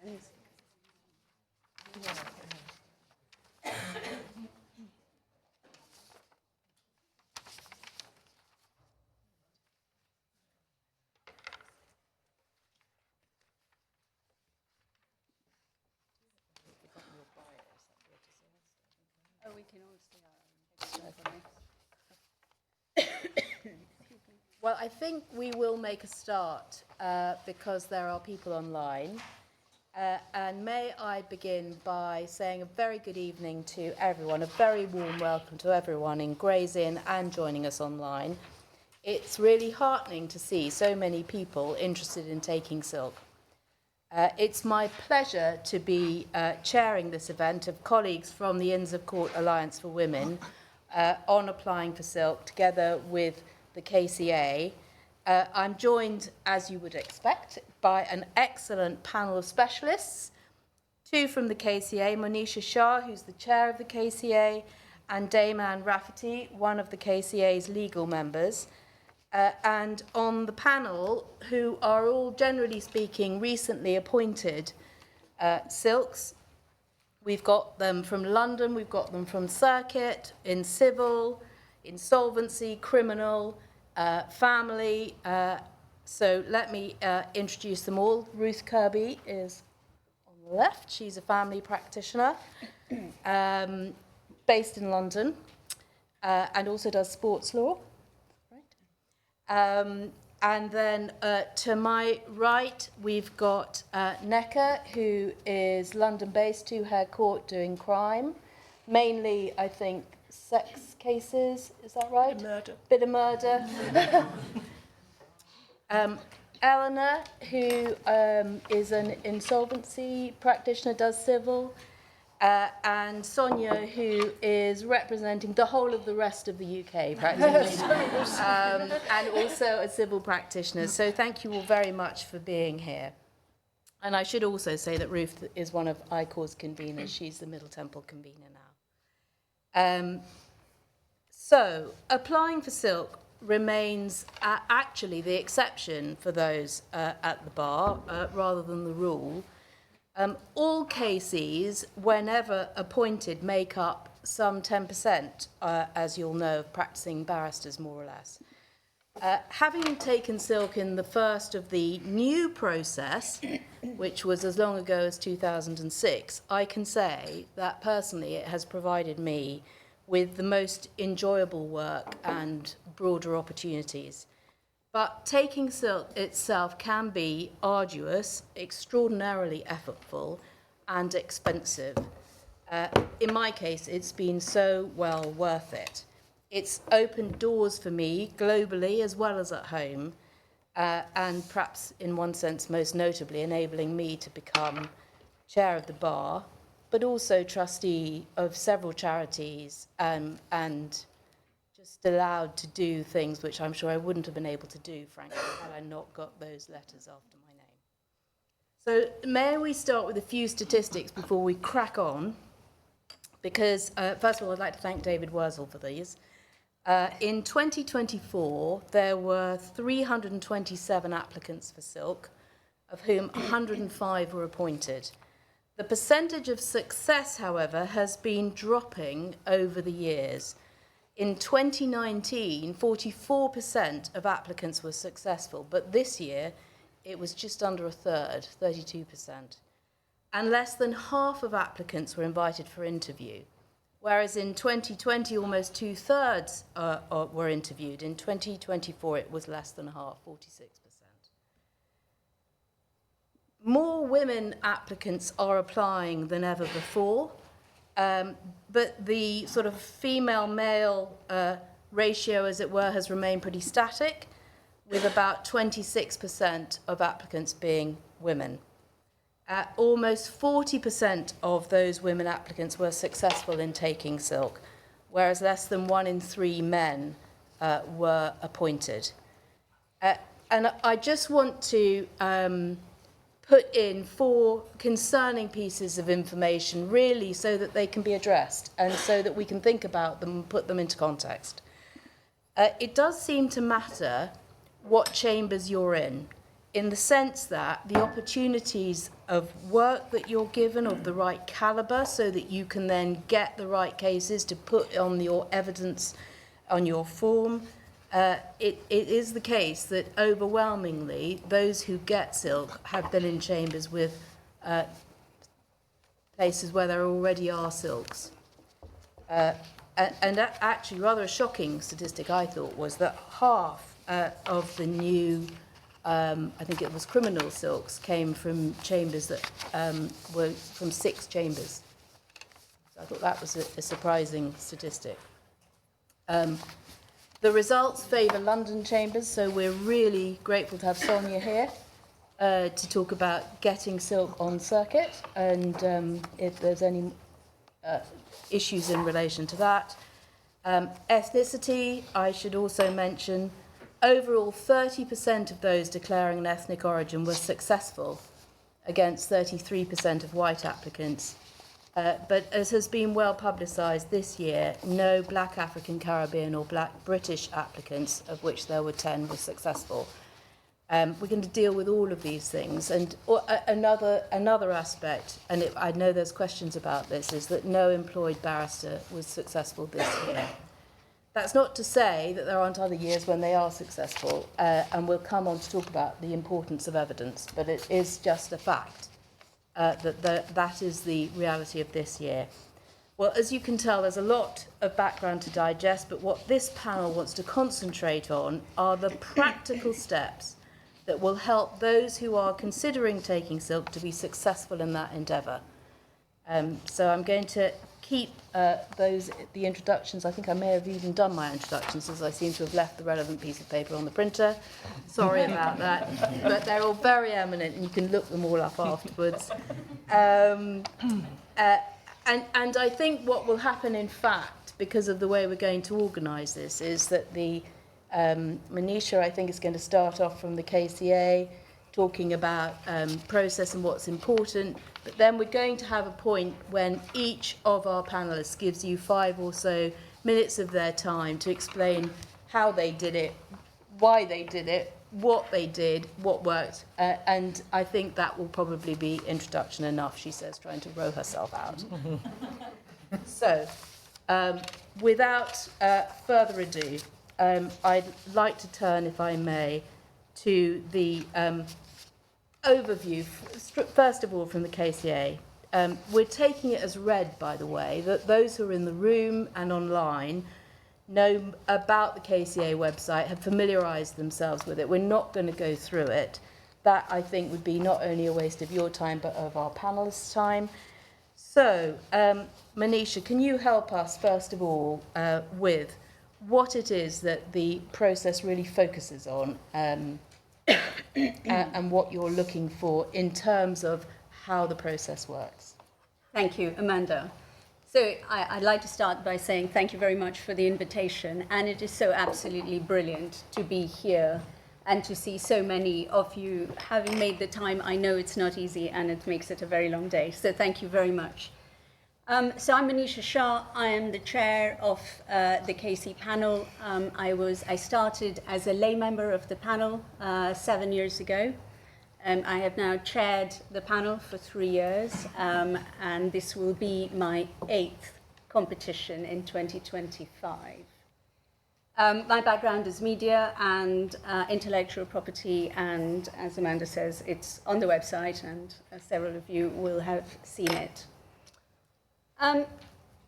Oh, we can all see our own. Well, I think we will make a start because there are people online. And may I begin by saying a very good evening to everyone, a very warm welcome to everyone in Gray's Inn and joining us online. It's really heartening to see so many people interested in taking silk. It's my pleasure to be chairing this event of colleagues from the Inns of Court Alliance for Women on applying for silk together with the KCA. I'm joined, as you would expect, by an excellent panel of specialists, two from the KCA, Monisha Shah, who's the chair of the KCA, and Dame Rafferty, one of the KCA's legal members. And on the panel, who are all, generally speaking, recently appointed silks. We've got them from London, we've got them from circuit, in civil, insolvency, criminal, family. So let me introduce them all. Ruth Kirby is on the left. She's a family practitioner based in London and also does sports law. And then to my right, we've got Nneka, who is London-based, two-hair court doing crime. Mainly, I think, sex cases, is that right? Bit of murder. Eleanor, who is an insolvency practitioner, does civil. And Sonia, who is representing the whole of the rest of the UK, practically, and also a civil practitioner. So thank you all very much for being here. And I should also say that Ruth is one of ICOR's conveners. She's the Middle Temple convener now. So applying for silk remains actually the exception for those at the bar, rather than the rule. All cases, whenever appointed, make up some 10%, as you'll know, of practicing barristers, more or less. Having taken silk in the first of the new process, which was as long ago as 2006, I can say that personally it has provided me with the most enjoyable work and broader opportunities. But taking silk itself can be arduous, extraordinarily effortful, and expensive. In my case, it's been so well worth it. It's opened doors for me globally as well as at home, and perhaps in one sense most notably enabling me to become chair of the bar, but also trustee of several charities and just allowed to do things which I'm sure I wouldn't have been able to do, frankly, had I not got those letters after my name. So may we start with a few statistics before we crack on? Because, first of all, I'd like to thank David Wurzel for these. In 2024, there were 327 applicants for silk, of whom 105 were appointed. The percentage of success, however, has been dropping over the years. In 2019, 44% of applicants were successful, but this year it was just under a third, 32%. And less than half of applicants were invited for interview, whereas in 2020 almost two-thirds were interviewed. In 2024 it was less than half, 46%. More women applicants are applying than ever before. But the sort of female-male ratio, as it were, has remained pretty static, with about 26% of applicants being women. Almost 40% of those women applicants were successful in taking silk, whereas less than 1 in 3 men were appointed. And I just want to put in 4 concerning pieces of information, really, so that they can be addressed and so that we can think about them and put them into context. It does seem to matter what chambers you're in. in the sense that the opportunities of work that you're given of the right calibre so that you can then get the right cases to put on your evidence on your form, it is the case that overwhelmingly those who get silk have been in chambers with places where there already are silks. And actually, rather a shocking statistic, I thought, was that half of the new, I think it was criminal silks, came from chambers that were from 6 chambers. So I thought that was a surprising statistic. The results favour London chambers, so we're really grateful to have Sonia here to talk about getting silk on circuit, and if there's any issues in relation to that. Ethnicity, I should also mention, overall 30% of those declaring an ethnic origin were successful against 33% of white applicants. But as has been well publicised this year, no black African Caribbean or black British applicants, of which there were 10, were successful. We're going to deal with all of these things. And another aspect, and I know there's questions about this, is that no employed barrister was successful this year. That's not to say that there aren't other years when they are successful, and we'll come on to talk about the importance of evidence, but it is just a fact that is the reality of this year. Well, as you can tell, there's a lot of background to digest, but what this panel wants to concentrate on are the practical steps that will help those who are considering taking silk to be successful in that endeavour. So I'm going to keep the introductions. I think I may have even done my introductions, as I seem to have left the relevant piece of paper on the printer. Sorry about that, but they're all very eminent, and you can look them all up afterwards. And I think what will happen, in fact, because of the way we're going to organise this, is that Monisha, I think, is going to start off from the KCA, talking about process and what's important, but then we're going to have a point when each of our panellists gives you 5 or so minutes of their time to explain how they did it, why they did it, what they did, what worked, and I think that will probably be introduction enough, she says, trying to row herself out. So, without further ado, I'd like to turn, if I may, to the overview, first of all, from the KCA. We're taking it as read, by the way, that those who are in the room and online know about the KCA website, have familiarised themselves with it. We're not going to go through it. That, I think, would be not only a waste of your time, but of our panellists' time. So, Monisha, can you help us, first of all, with what it is that the process really focuses on, and what you're looking for in terms of how the process works? Thank you, Amanda. So I'd like to start by saying thank you very much for the invitation, and it is so absolutely brilliant to be here and to see so many of you having made the time. I know it's not easy, and it makes it a very long day, so thank you very much. So I'm Monisha Shah. I am the chair of the KC panel. I started as a lay member of the panel 7 years ago. I have now chaired the panel for 3 years, and this will be my 8th competition in 2025. My background is media and intellectual property, and as Amanda says, it's on the website, and several of you will have seen it.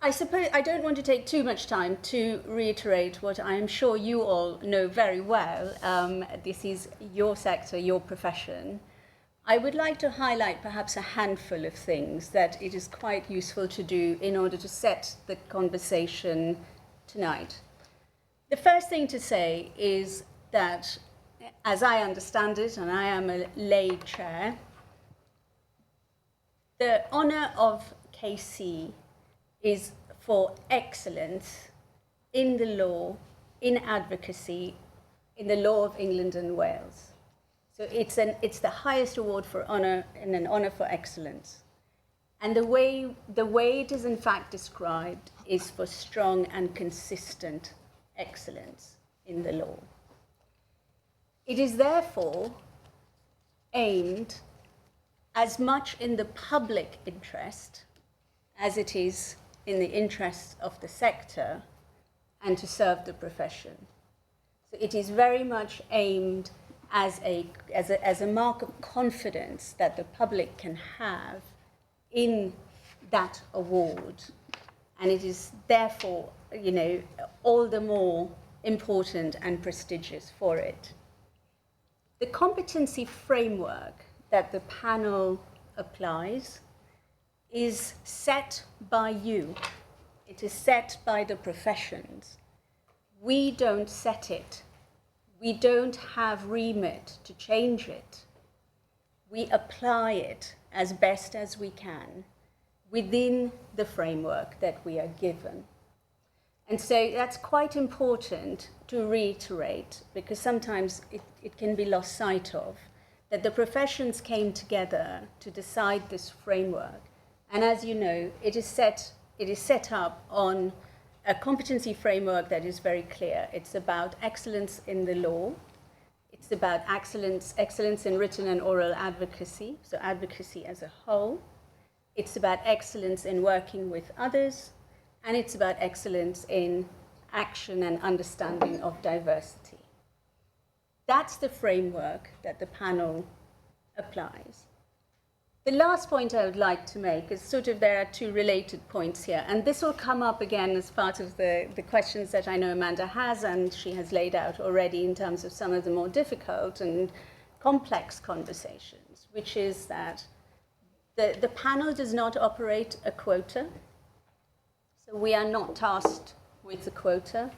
I suppose I don't want to take too much time to reiterate what I am sure you all know very well. This is your sector, your profession. I would like to highlight perhaps a handful of things that it is quite useful to do in order to set the conversation tonight. The first thing to say is that, as I understand it, and I am a lay chair, the honour of KC is for excellence in the law, in advocacy, in the law of England and Wales. So it's the highest award for honour and an honour for excellence. And the way it is in fact described is for strong and consistent excellence in the law. It is therefore aimed as much in the public interest as it is in the interest of the sector and to serve the profession. So it is very much aimed as a mark of confidence that the public can have in that award. And it is therefore, all the more important and prestigious for it. The competency framework that the panel applies is set by you. It is set by the professions. We don't set it. We don't have remit to change it. We apply it as best as we can within the framework that we are given. And so that's quite important to reiterate, because sometimes it can be lost sight of, that the professions came together to decide this framework. And as you know, it is set up on a competency framework that is very clear. It's about excellence in the law. It's about excellence in written and oral advocacy, so advocacy as a whole. It's about excellence in working with others, and it's about excellence in action and understanding of diversity. That's the framework that the panel applies. The last point I would like to make is there are two related points here, and this will come up again as part of the questions that I know Amanda has, and she has laid out already in terms of some of the more difficult and complex conversations, which is that the panel does not operate a quota. So we are not tasked with a quota.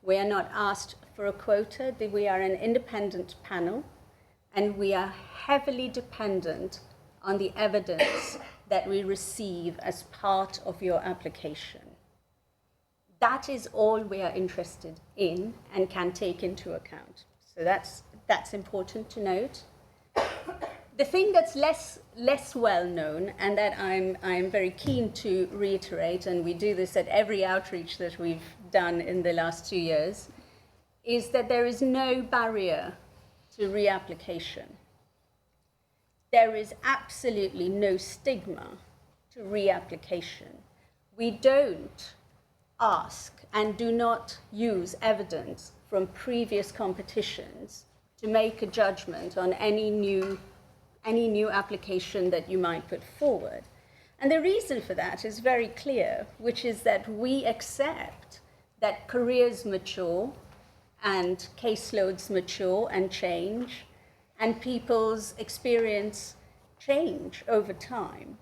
We are not asked for a quota. We are an independent panel, and we are heavily dependent on the evidence that we receive as part of your application. That is all we are interested in and can take into account. So that's important to note. The thing that's less well known, and that I'm very keen to reiterate, and we do this at every outreach that we've done in the last 2 years, is that there is no barrier to reapplication. There is absolutely no stigma to reapplication. We don't ask and do not use evidence from previous competitions to make a judgment on any new application that you might put forward. And the reason for that is very clear, which is that we accept that careers mature and caseloads mature and change, and people's experience change over time.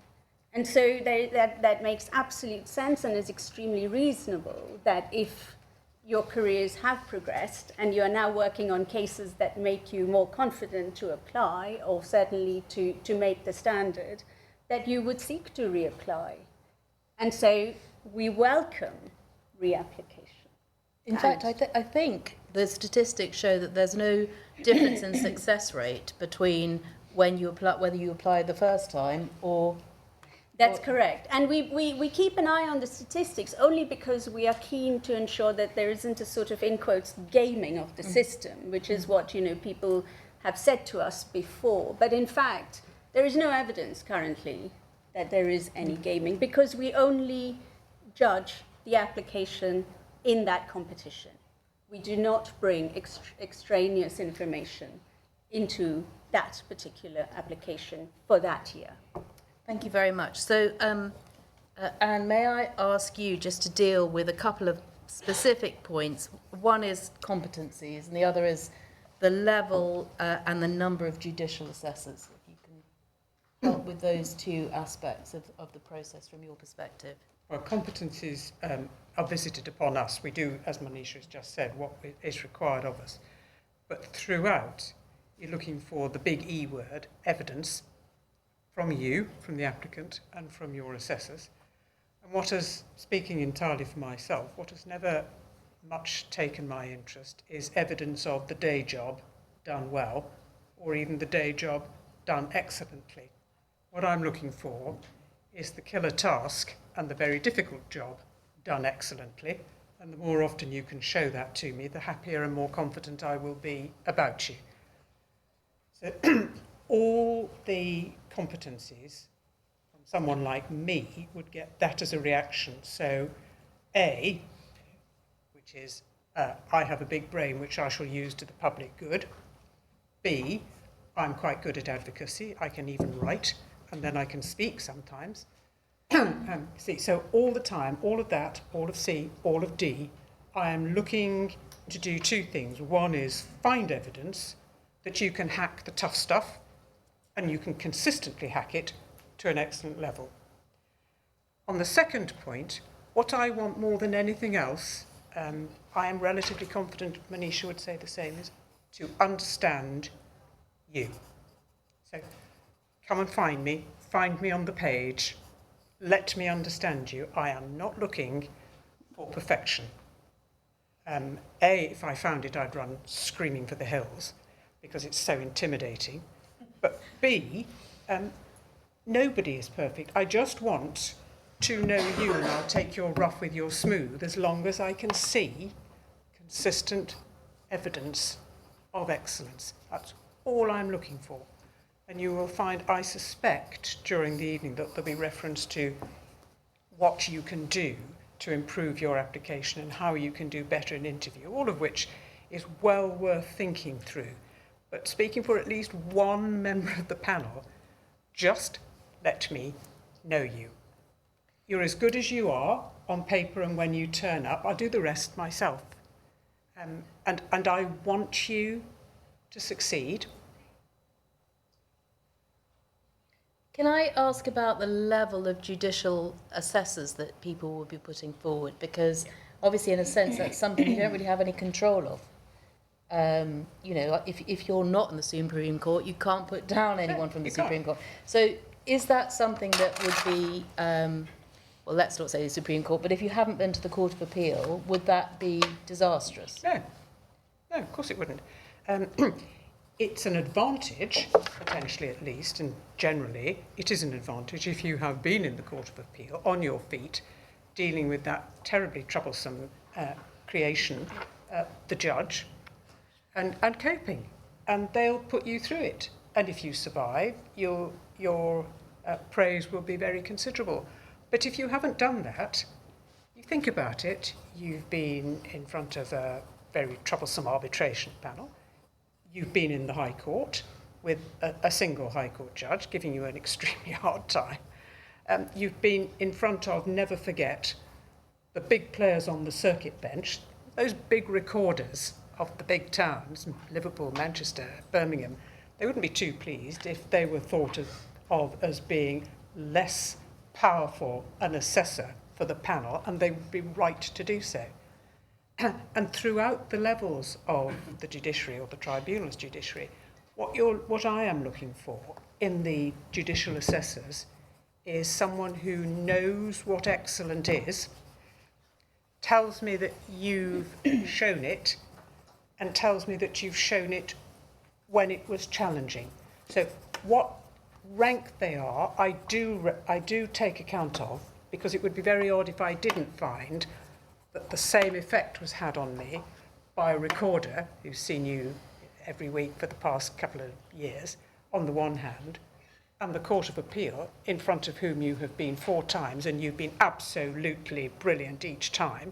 And so that makes absolute sense and is extremely reasonable that if your careers have progressed and you are now working on cases that make you more confident to apply, or certainly to make the standard, that you would seek to reapply. And so we welcome reapplication. In fact, I think the statistics show that there's no difference in success rate between when you apply, whether you apply the first time or... That's correct. And we keep an eye on the statistics only because we are keen to ensure that there isn't a sort of, in quotes, gaming of the system, which is what, people have said to us before. But in fact, there is no evidence currently that there is any gaming, because we only judge the application in that competition. We do not bring extraneous information into that particular application for that year. Thank you very much. So, Anne, may I ask you just to deal with a couple of specific points? One is competencies, and the other is the level and the number of judicial assessors. If you can help with those two aspects of the process from your perspective. Well, competencies are visited upon us. We do, as Monisha has just said, what is required of us. But throughout, you're looking for the big E word, evidence, from you, from the applicant, and from your assessors. And what has, speaking entirely for myself, what has never much taken my interest is evidence of the day job done well, or even the day job done excellently. What I'm looking for is the killer task and the very difficult job done excellently, and the more often you can show that to me, the happier and more confident I will be about you. So all the competencies from someone like me would get that as a reaction. So A, which is I have a big brain which I shall use to the public good. B, I'm quite good at advocacy. I can even write, and then I can speak sometimes. See, so all the time, all of that, all of C, all of D, I am looking to do two things. One is find evidence that you can hack the tough stuff, and you can consistently hack it to an excellent level. On the second point, what I want more than anything else, I am relatively confident Monisha would say the same, is to understand you. So come and find me on the page, let me understand you. I am not looking for perfection. A, if I found it, I'd run screaming for the hills because it's so intimidating. But B, nobody is perfect. I just want to know you, and I'll take your rough with your smooth as long as I can see consistent evidence of excellence. That's all I'm looking for. And you will find, I suspect, during the evening that there'll be reference to what you can do to improve your application and how you can do better in interview, all of which is well worth thinking through. But speaking for at least one member of the panel, just let me know you. You're as good as you are on paper, and when you turn up, I'll do the rest myself. And I want you to succeed. Can I ask about the level of judicial assessors that people will be putting forward? Because obviously, in a sense, that's something you don't really have any control of. You know, if you're not in the Supreme Court, you can't put down anyone from the Supreme Court. So is that something that would be, well, let's not say the Supreme Court, but if you haven't been to the Court of Appeal, would that be disastrous? No, of course it wouldn't. It's an advantage, potentially at least, and generally it is an advantage if you have been in the Court of Appeal on your feet, dealing with that terribly troublesome creation, the judge, and coping. And they'll put you through it. And if you survive, your praise will be very considerable. But if you haven't done that, you think about it, you've been in front of a very troublesome arbitration panel, you've been in the High Court with a single High Court judge giving you an extremely hard time. You've been in front of, never forget, the big players on the circuit bench, those big recorders of the big towns, Liverpool, Manchester, Birmingham. They wouldn't be too pleased if they were thought of as being less powerful an assessor for the panel, and they would be right to do so. And throughout the levels of the judiciary or the tribunal's judiciary, what I am looking for in the judicial assessors is someone who knows what excellent is, tells me that you've shown it, and tells me that you've shown it when it was challenging. So what rank they are, I do take account of, because it would be very odd if I didn't find that the same effect was had on me by a recorder who's seen you every week for the past couple of years, on the one hand, and the Court of Appeal, in front of whom you have been 4 times and you've been absolutely brilliant each time.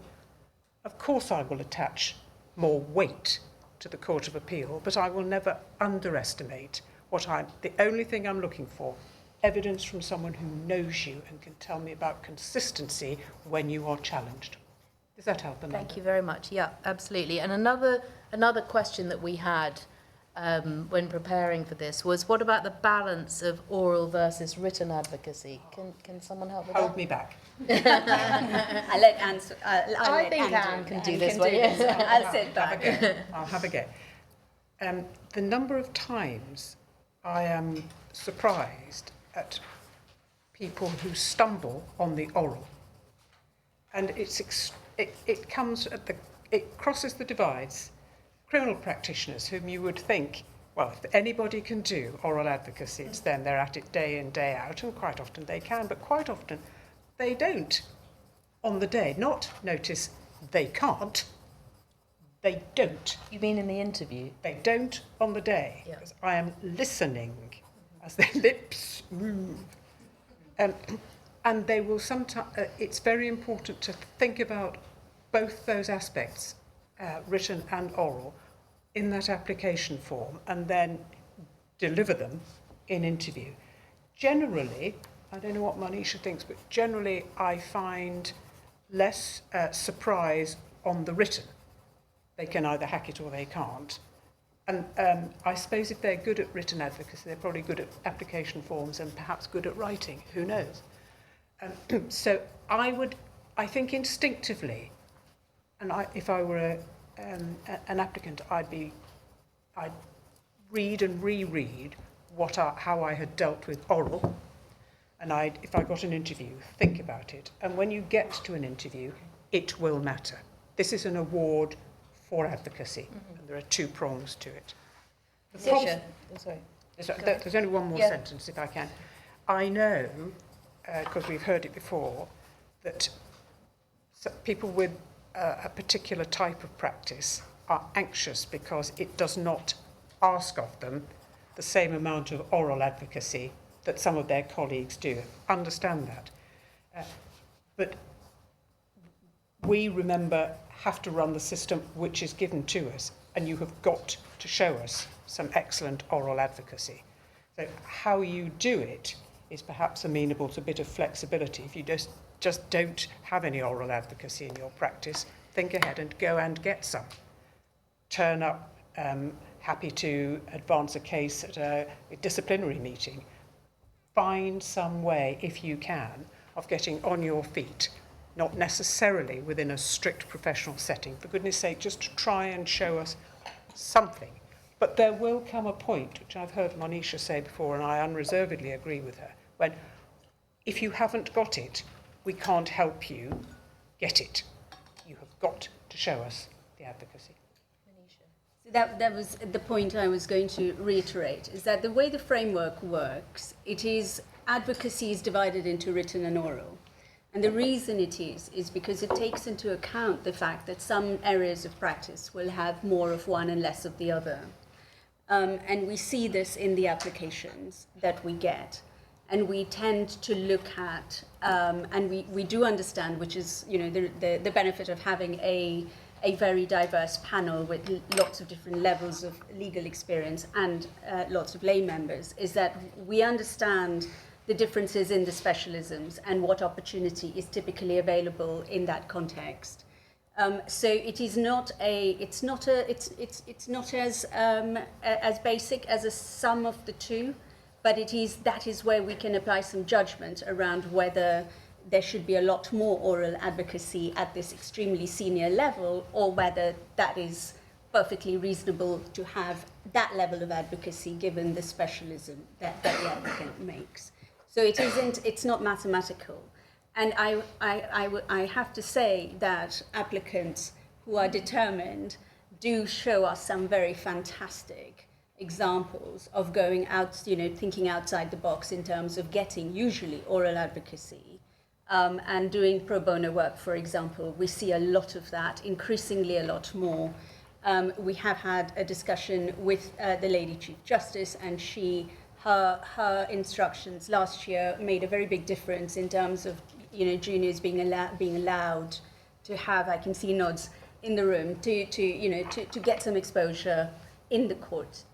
Of course I will attach more weight to the Court of Appeal, but I will never underestimate the only thing I'm looking for, evidence from someone who knows you and can tell me about consistency when you are challenged. Does that help, Amanda? Thank you very much. Yeah, absolutely. And another question that we had when preparing for this was, what about the balance of oral versus written advocacy? Can someone help with that? Hold me back. I'll let Anne. I think Anne can do this one. Yeah. I'll sit back. I'll have a go. The number of times I am surprised at people who stumble on the oral, and it crosses the divides. Criminal practitioners whom you would think, well, if anybody can do oral advocacy, it's them. They're at it day in, day out, and quite often they can, but quite often they don't on the day. Not notice they can't, they don't. You mean in the interview? They don't on the day, Yeah. because I am listening as their lips move. And they will sometimes, it's very important to think about both those aspects, written and oral, in that application form, and then deliver them in interview. Generally, I don't know what Monisha thinks, but generally I find less surprise on the written. They can either hack it or they can't. And I suppose if they're good at written advocacy, they're probably good at application forms and perhaps good at writing, who knows? So I think instinctively, and if I were an applicant, I'd read and reread how I had dealt with oral, and if I got an interview, think about it. And when you get to an interview, it will matter. This is an award for advocacy, and there are two prongs to it. There's only one more sentence, if I can. I know, because we've heard it before, that people with a particular type of practice are anxious because it does not ask of them the same amount of oral advocacy that some of their colleagues do. Understand that. But we, remember, have to run the system which is given to us, and you have got to show us some excellent oral advocacy. So how you do it is perhaps amenable to a bit of flexibility. If you just don't have any oral advocacy in your practice, think ahead and go and get some. Turn up happy to advance a case at a disciplinary meeting. Find some way, if you can, of getting on your feet, not necessarily within a strict professional setting. For goodness sake, just try and show us something. But there will come a point, which I've heard Monisha say before, and I unreservedly agree with her, when if you haven't got it, we can't help you get it. You have got to show us the advocacy. So that was the point I was going to reiterate, is that the way the framework works, advocacy is divided into written and oral. And the reason it is because it takes into account the fact that some areas of practice will have more of one and less of the other. And we see this in the applications that we get. And we tend to look at, and we do understand, which is the benefit of having a very diverse panel with lots of different levels of legal experience and lots of lay members, is that we understand the differences in the specialisms and what opportunity is typically available in that context. So it is not it's not as basic as a sum of the two, but that is where we can apply some judgment around whether there should be a lot more oral advocacy at this extremely senior level, or whether that is perfectly reasonable to have that level of advocacy given the specialism that the applicant makes. So it's not mathematical. And I have to say that applicants who are determined do show us some very fantastic examples of going out, thinking outside the box in terms of getting usually oral advocacy and doing pro bono work, for example. We see a lot of that, increasingly a lot more. We have had a discussion with the Lady Chief Justice, and her instructions last year made a very big difference in terms of juniors being allowed to have, I can see nods in the room, to get some exposure in the court.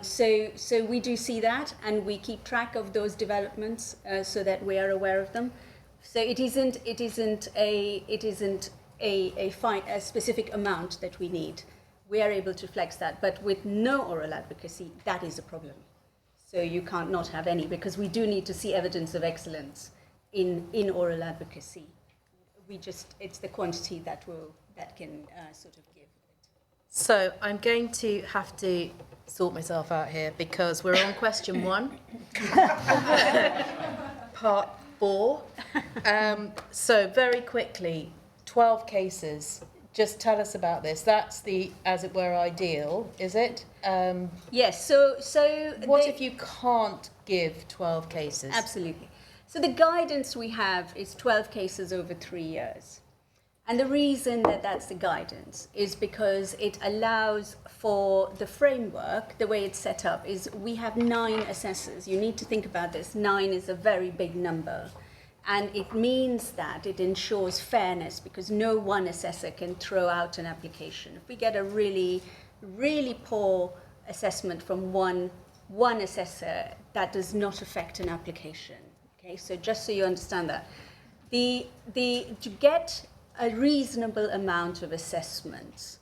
So we do see that, and we keep track of those developments so that we are aware of them. So it isn't a specific amount that we need. We are able to flex that, but with no oral advocacy, that is a problem. So you can't not have any, because we do need to see evidence of excellence in oral advocacy. It's the quantity that can sort of give it. So I'm going to have to sort myself out here, because we're on question 1, part 4. So very quickly, 12 cases. Just tell us about this. That's the, as it were, ideal, is it? Yes. So what if you can't give 12 cases? Absolutely. So the guidance we have is 12 cases over 3 years. And the reason that that's the guidance is because it allows for the framework, the way it's set up, is we have 9 assessors. You need to think about this. 9 is a very big number. And it means that it ensures fairness because no one assessor can throw out an application. If we get a really, really poor assessment from one assessor, that does not affect an application. Okay, so just so you understand that. To get a reasonable amount of assessments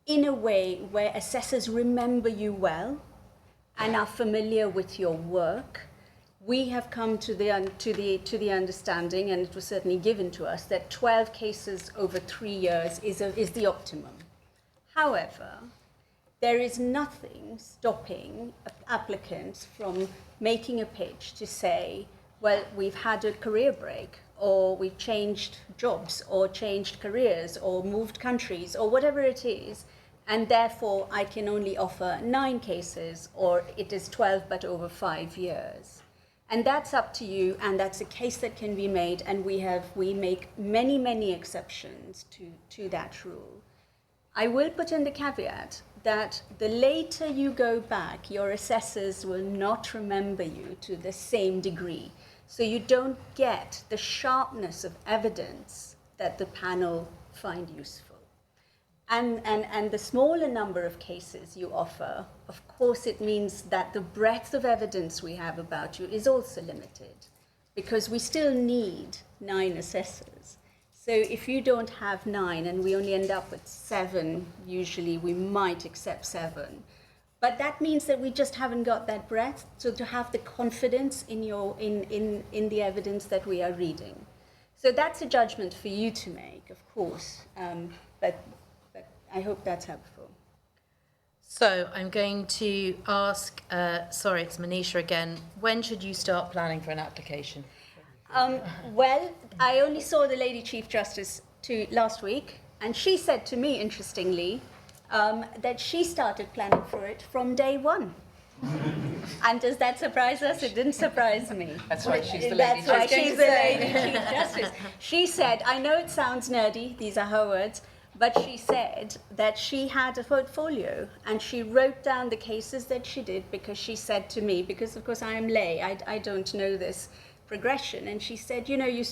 in a way where assessors remember you well and are familiar with your work, we have come to the understanding, and it was certainly given to us, that 12 cases over 3 years is the optimum. However, there is nothing stopping applicants from making a pitch to say, well, we've had a career break, or we've changed jobs, or changed careers, or moved countries, or whatever it is, and therefore I can only offer 9 cases, or it is 12 but over 5 years. And that's up to you, and that's a case that can be made, and we make many, many exceptions to that rule. I will put in the caveat that the later you go back, your assessors will not remember you to the same degree. So you don't get the sharpness of evidence that the panel find useful. And the smaller number of cases you offer, of course, it means that the breadth of evidence we have about you is also limited, because we still need 9 assessors. So if you don't have 9 and we only end up with 7, usually we might accept 7. But that means that we just haven't got that breadth, so to have the confidence in the evidence that we are reading. So that's a judgment for you to make, of course, but I hope that's helpful. So I'm going to ask, sorry, it's Monisha again, when should you start planning for an application? Well, I only saw the Lady Chief Justice last week, and she said to me, interestingly, that she started planning for it from day 1. And does that surprise us? It didn't surprise me. That's why she's the Lady That's why Chief she's the Lady Chief Justice. She said, I know it sounds nerdy, these are her words, but she said that she had a portfolio and she wrote down the cases that she did, because she said to me, because of course I am lay, I don't know this progression, and she said, you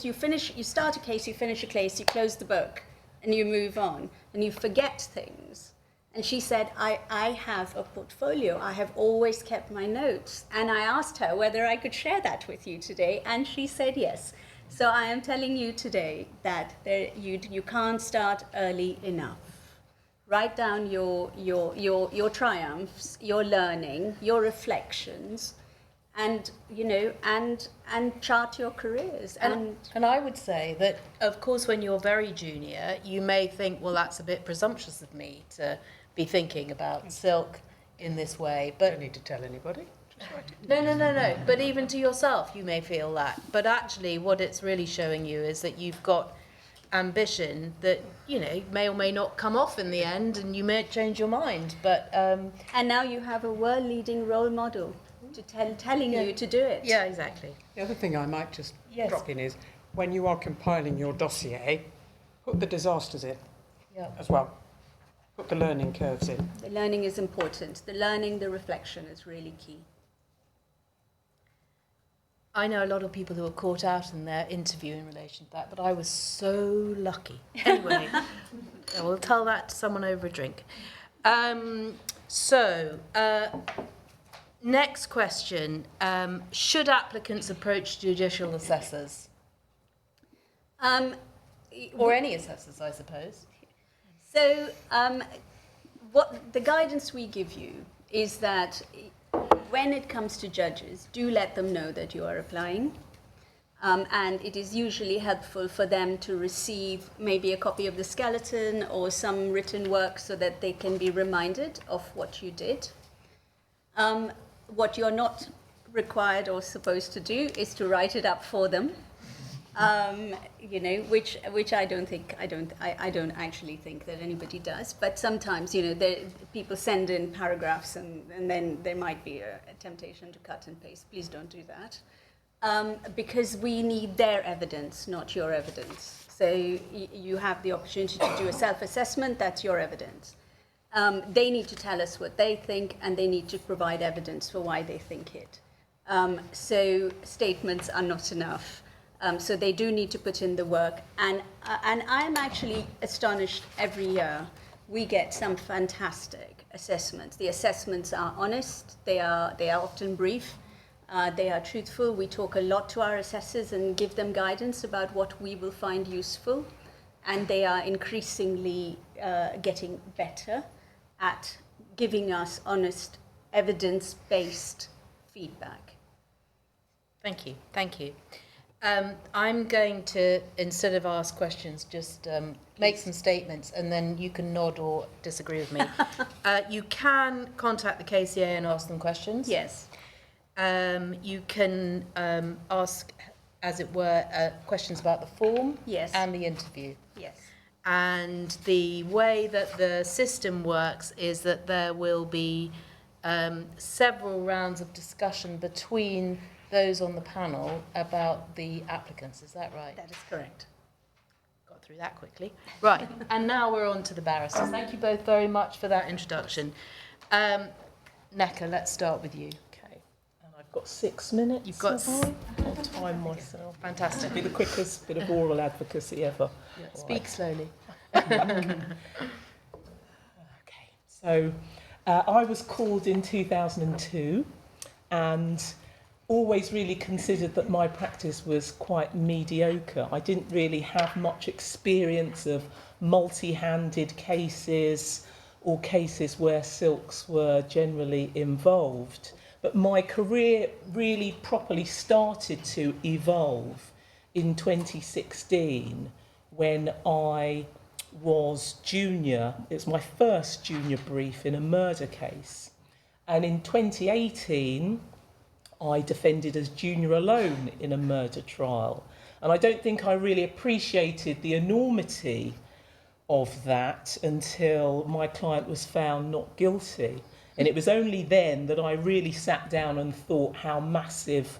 start a case, you finish a case, you close the book, and you move on, and you forget things. And she said, I have a portfolio. I have always kept my notes. And I asked her whether I could share that with you today, and she said yes. So I am telling you today that you can't start early enough. Write down your triumphs, your learning, your reflections, and chart your careers. And I would say that, of course, when you're very junior, you may think, well, that's a bit presumptuous of me to be thinking about silk in this way. But Don't need to tell anybody. Just write it. No. But even to yourself, you may feel that. But actually, what it's really showing you is that you've got ambition that, may or may not come off in the end, and you may change your mind. But and now you have a world-leading role model to telling you to do it. Yeah, exactly. The other thing I might just Yes. drop in is, when you are compiling your dossier, put the disasters in as well. Put the learning curves in. The learning is important. The learning, the reflection is really key. I know a lot of people who are caught out in their interview in relation to that, but I was so lucky. Anyway, I will tell that to someone over a drink. Next question. Should applicants approach judicial assessors? Or any assessors, I suppose. So what the guidance we give you is that when it comes to judges, do let them know that you are applying. And it is usually helpful for them to receive maybe a copy of the skeleton or some written work so that they can be reminded of what you did. What you're not required or supposed to do is to write it up for them. Which I don't actually think that anybody does. But sometimes, people send in paragraphs and then there might be a temptation to cut and paste. Please don't do that. because we need their evidence, not your evidence. So you have the opportunity to do a self-assessment, that's your evidence. They need to tell us what they think, and they need to provide evidence for why they think it. So statements are not enough. So they do need to put in the work. And I'm actually astonished every year. We get some fantastic assessments. The assessments are honest, they are often brief, they are truthful. We talk a lot to our assessors and give them guidance about what we will find useful. And they are increasingly getting better at giving us honest, evidence-based feedback. Thank you, thank you. I'm going to, instead of ask questions, just make some statements, and then you can nod or disagree with me. You can contact the KCA and ask them questions. Yes. You can ask, as it were, questions about the form. Yes. And the interview. Yes. And the way that the system works is that there will be several rounds of discussion between those on the panel about the applicants. Is that right? That is correct. Got through that quickly. Right, and now we're on to the barristers. Thank you both very much for that introduction. Nneka, let's start with you. Okay, and I've got 6 minutes. You've got I'll time myself. Fantastic. It'll be the quickest bit of oral advocacy ever. Yeah, speak slowly. Okay, so I was called in 2002 and always really considered that my practice was quite mediocre. I didn't really have much experience of multi-handed cases or cases where silks were generally involved. But my career really properly started to evolve in 2016 when I was junior. It was my first junior brief in a murder case. And in 2018, I defended as junior alone in a murder trial. And I don't think I really appreciated the enormity of that until my client was found not guilty. And it was only then that I really sat down and thought how massive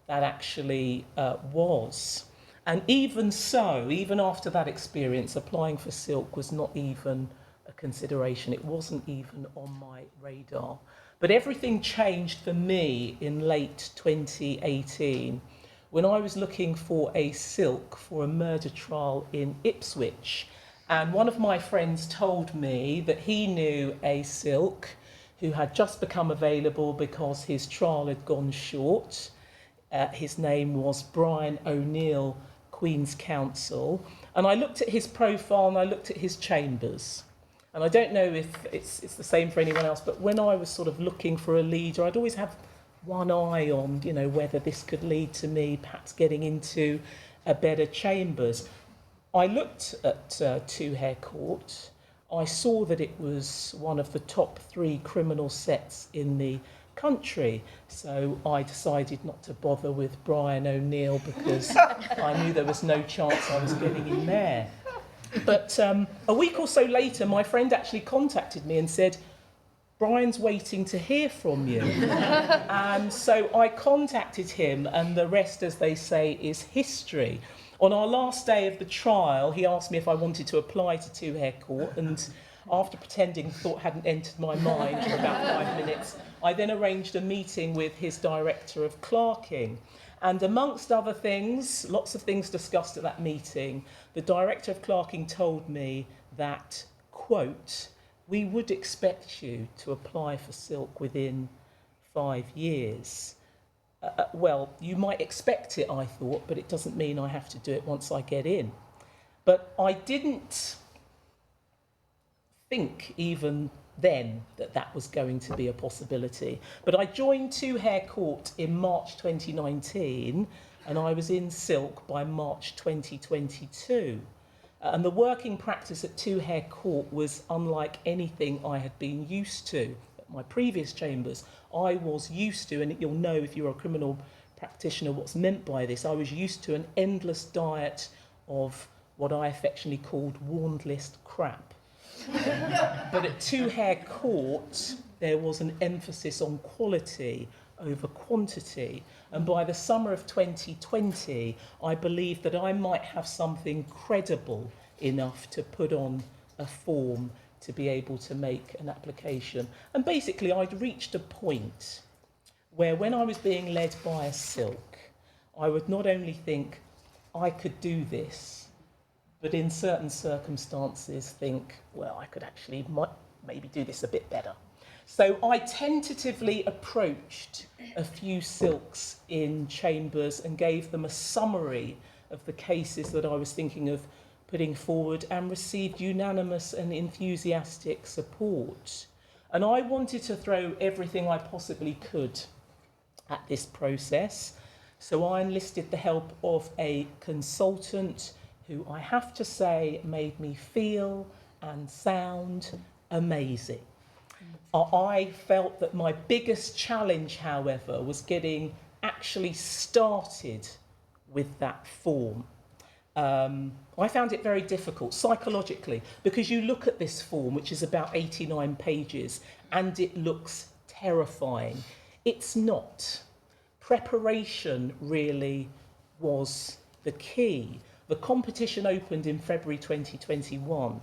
that actually was. And even so, even after that experience, applying for silk was not even a consideration. It wasn't even on my radar. But everything changed for me in late 2018 when I was looking for a silk for a murder trial in Ipswich. And one of my friends told me that he knew a silk who had just become available because his trial had gone short. His name was Brian O'Neill, Queen's Counsel. And I looked at his profile and I looked at his chambers. And I don't know if it's the same for anyone else, but when I was sort of looking for a leader, I'd always have one eye on, you know, whether this could lead to me perhaps getting into a better chambers. I looked at Two Hare Court. I saw that it was one of the top 3 criminal sets in the country. So I decided not to bother with Brian O'Neill because I knew there was no chance I was getting in there. But a week or so later, my friend actually contacted me and said, Brian's waiting to hear from you. And so I contacted him, and the rest, as they say, is history. On our last day of the trial, he asked me if I wanted to apply to Two Hare Court, and after pretending thought hadn't entered my mind for about 5 minutes, I then arranged a meeting with his director of clerking. And amongst other things, lots of things discussed at that meeting, the director of clerking told me that, quote, we would expect you to apply for silk within 5 years. Well, you might expect it, I thought, but it doesn't mean I have to do it once I get in. But I didn't think even then that was going to be a possibility. But I joined Two Hare Court in March 2019, and I was in silk by March 2022. And the working practice at Two Hare Court was unlike anything I had been used to at my previous chambers. I was used to, and you'll know if you're a criminal practitioner what's meant by this, I was used to an endless diet of what I affectionately called warned list crap. But at Two Hare Court, there was an emphasis on quality over quantity. And by the summer of 2020, I believed that I might have something credible enough to put on a form to be able to make an application. And basically, I'd reached a point where when I was being led by a silk, I would not only think I could do this, but in certain circumstances think, well, I could actually maybe do this a bit better. So I tentatively approached a few silks in chambers and gave them a summary of the cases that I was thinking of putting forward and received unanimous and enthusiastic support. And I wanted to throw everything I possibly could at this process. So I enlisted the help of a consultant who I have to say made me feel and sound amazing. I felt that my biggest challenge, however, was getting actually started with that form. I found it very difficult psychologically because you look at this form, which is about 89 pages, and it looks terrifying. It's not. Preparation really was the key. The competition opened in February 2021,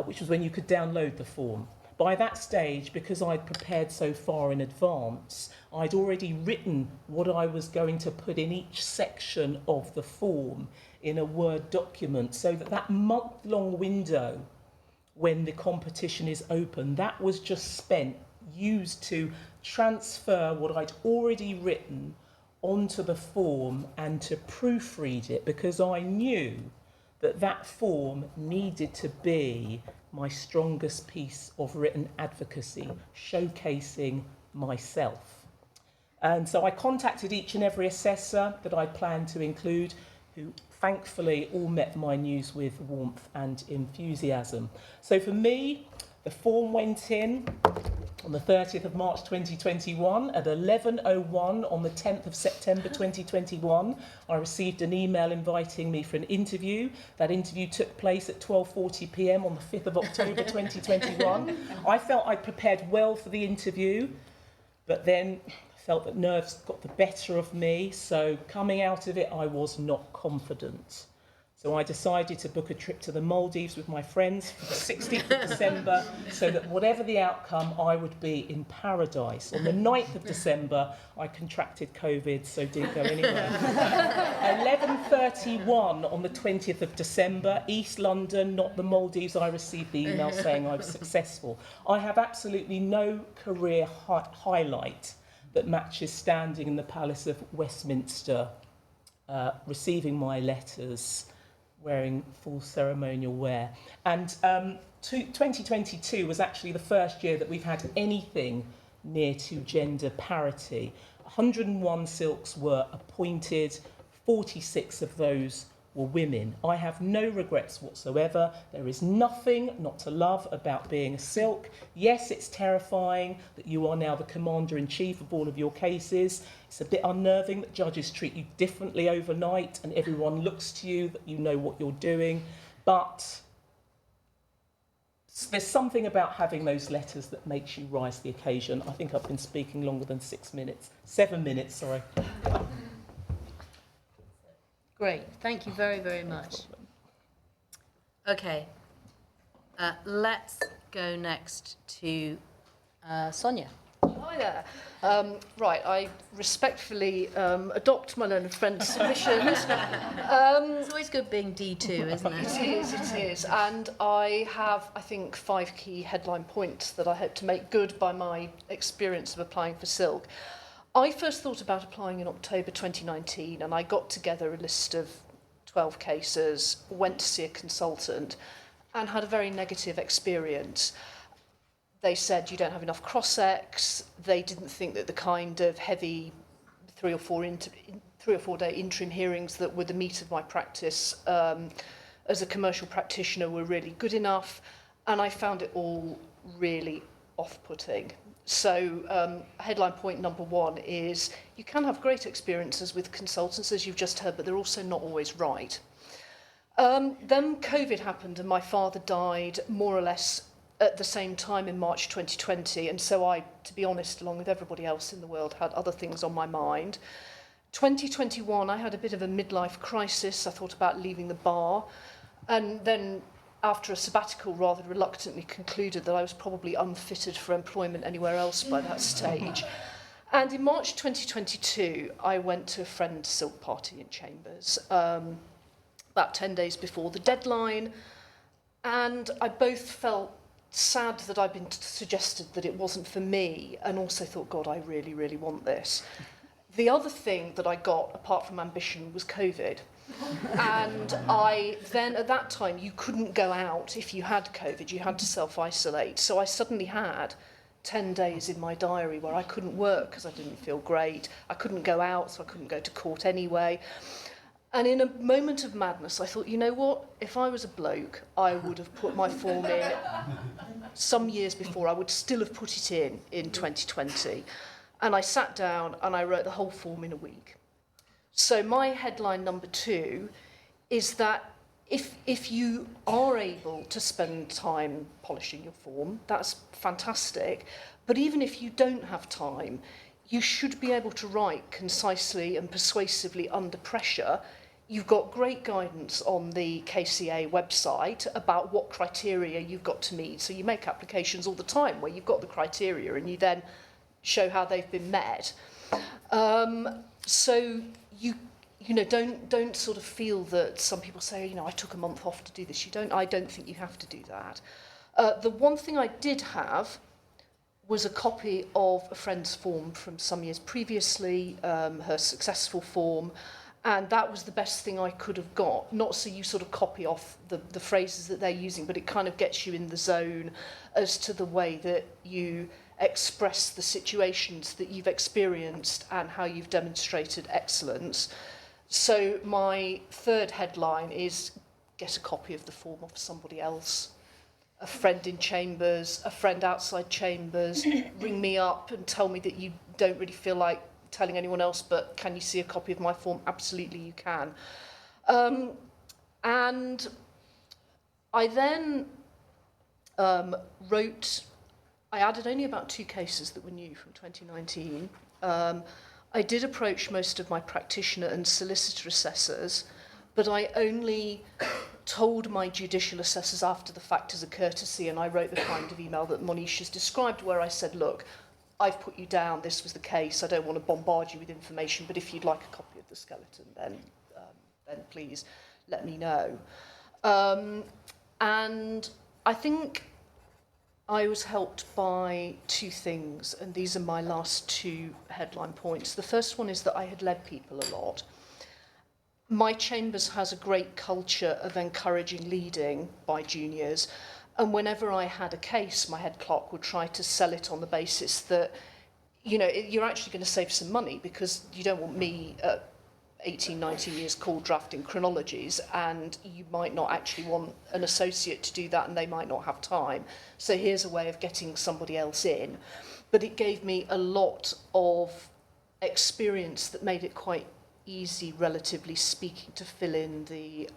which was when you could download the form. By that stage, because I'd prepared so far in advance, I'd already written what I was going to put in each section of the form in a Word document, so that month-long window when the competition is open, that was just used to transfer what I'd already written onto the form and to proofread it, because I knew that that form needed to be my strongest piece of written advocacy, showcasing myself. And so I contacted each and every assessor that I planned to include, who thankfully all met my news with warmth and enthusiasm. So for me, the form went in on the 30th of March 2021 at 11:01 on the 10th of September 2021. I received an email inviting me for an interview. That interview took place at 12:40 p.m. on the 5th of October 2021. I felt I'd prepared well for the interview, but then I felt that nerves got the better of me, so coming out of it I was not confident. So I decided to book a trip to the Maldives with my friends for the 16th of December, so that whatever the outcome, I would be in paradise. On the 9th of December, I contracted COVID, so didn't go anywhere. 11:31 on the 20th of December, East London, not the Maldives, I received the email saying I was successful. I have absolutely no career highlight that matches standing in the Palace of Westminster, receiving my letters, wearing full ceremonial wear. And 2022 was actually the first year that we've had anything near to gender parity. 101 silks were appointed, 46 of those were women. I have no regrets whatsoever. There is nothing not to love about being a silk. Yes, it's terrifying that you are now the commander-in-chief of all of your cases. It's a bit unnerving that judges treat you differently overnight and everyone looks to you, that you know what you're doing. But there's something about having those letters that makes you rise to the occasion. I think I've been speaking longer than 7 minutes, sorry. Great, thank you very, very much. Okay, let's go next to Sonia. Hi there. Right, I respectfully adopt my learned friend's submissions. It's always good being D2, isn't it? It is. And I have, I think, 5 key headline points that I hope to make good by my experience of applying for Silk. I first thought about applying in October 2019, and I got together a list of 12 cases, went to see a consultant, and had a very negative experience. They said you don't have enough cross-ex. They didn't think that the kind of heavy 3 or 4 day interim hearings that were the meat of my practice as a commercial practitioner were really good enough, and I found it all really off-putting. So headline point number 1 is you can have great experiences with consultants, as you've just heard, but they're also not always right. Then COVID happened and my father died more or less at the same time in March 2020, and so I, to be honest, along with everybody else in the world, had other things on my mind. 2021, I had a bit of a midlife crisis. I thought about leaving the bar, and then after a sabbatical rather reluctantly concluded that I was probably unfitted for employment anywhere else by that stage. And in March 2022, I went to a friend's silk party in Chambers, about 10 days before the deadline, and I both felt sad that I'd been suggested that it wasn't for me, and also thought, God, I really, really want this. The other thing that I got, apart from ambition, was COVID. And I then, at that time, you couldn't go out if you had COVID, you had to self-isolate. So I suddenly had 10 days in my diary where I couldn't work because I didn't feel great. I couldn't go out, so I couldn't go to court anyway. And in a moment of madness, I thought, you know what? If I was a bloke, I would have put my form in some years before. I would still have put it in 2020. And I sat down and I wrote the whole form in a week. So my headline number 2 is that if you are able to spend time polishing your form, that's fantastic. But even if you don't have time, you should be able to write concisely and persuasively under pressure. You've got great guidance on the KCA website about what criteria you've got to meet. So you make applications all the time where you've got the criteria and you then show how they've been met. So you know, don't sort of feel that some people say, you know, I took a month off to do this. I don't think you have to do that. The one thing I did have was a copy of a friend's form from some years previously, her successful form, and that was the best thing I could have got. Not so you sort of copy off the phrases that they're using, but it kind of gets you in the zone as to the way that you express the situations that you've experienced and how you've demonstrated excellence. So my third headline is get a copy of the form off somebody else. A friend in Chambers, a friend outside Chambers, ring me up and tell me that you don't really feel like telling anyone else, but can you see a copy of my form? Absolutely, you can. And I then I added only about 2 cases that were new from 2019. I did approach most of my practitioner and solicitor assessors, but I only told my judicial assessors after the fact as a courtesy, and I wrote the kind of email that Monisha's described, where I said, look, I've put you down, this was the case, I don't want to bombard you with information, but if you'd like a copy of the skeleton, then please let me know. And I think I was helped by 2 things, and these are my last 2 headline points. The first one is that I had led people a lot. My Chambers has a great culture of encouraging leading by juniors, and whenever I had a case, my head clerk would try to sell it on the basis that, you know, you're actually going to save some money because you don't want me at 18, 19 years call drafting chronologies, and you might not actually want an associate to do that and they might not have time. So here's a way of getting somebody else in. But it gave me a lot of experience that made it quite easy, relatively speaking, to fill in the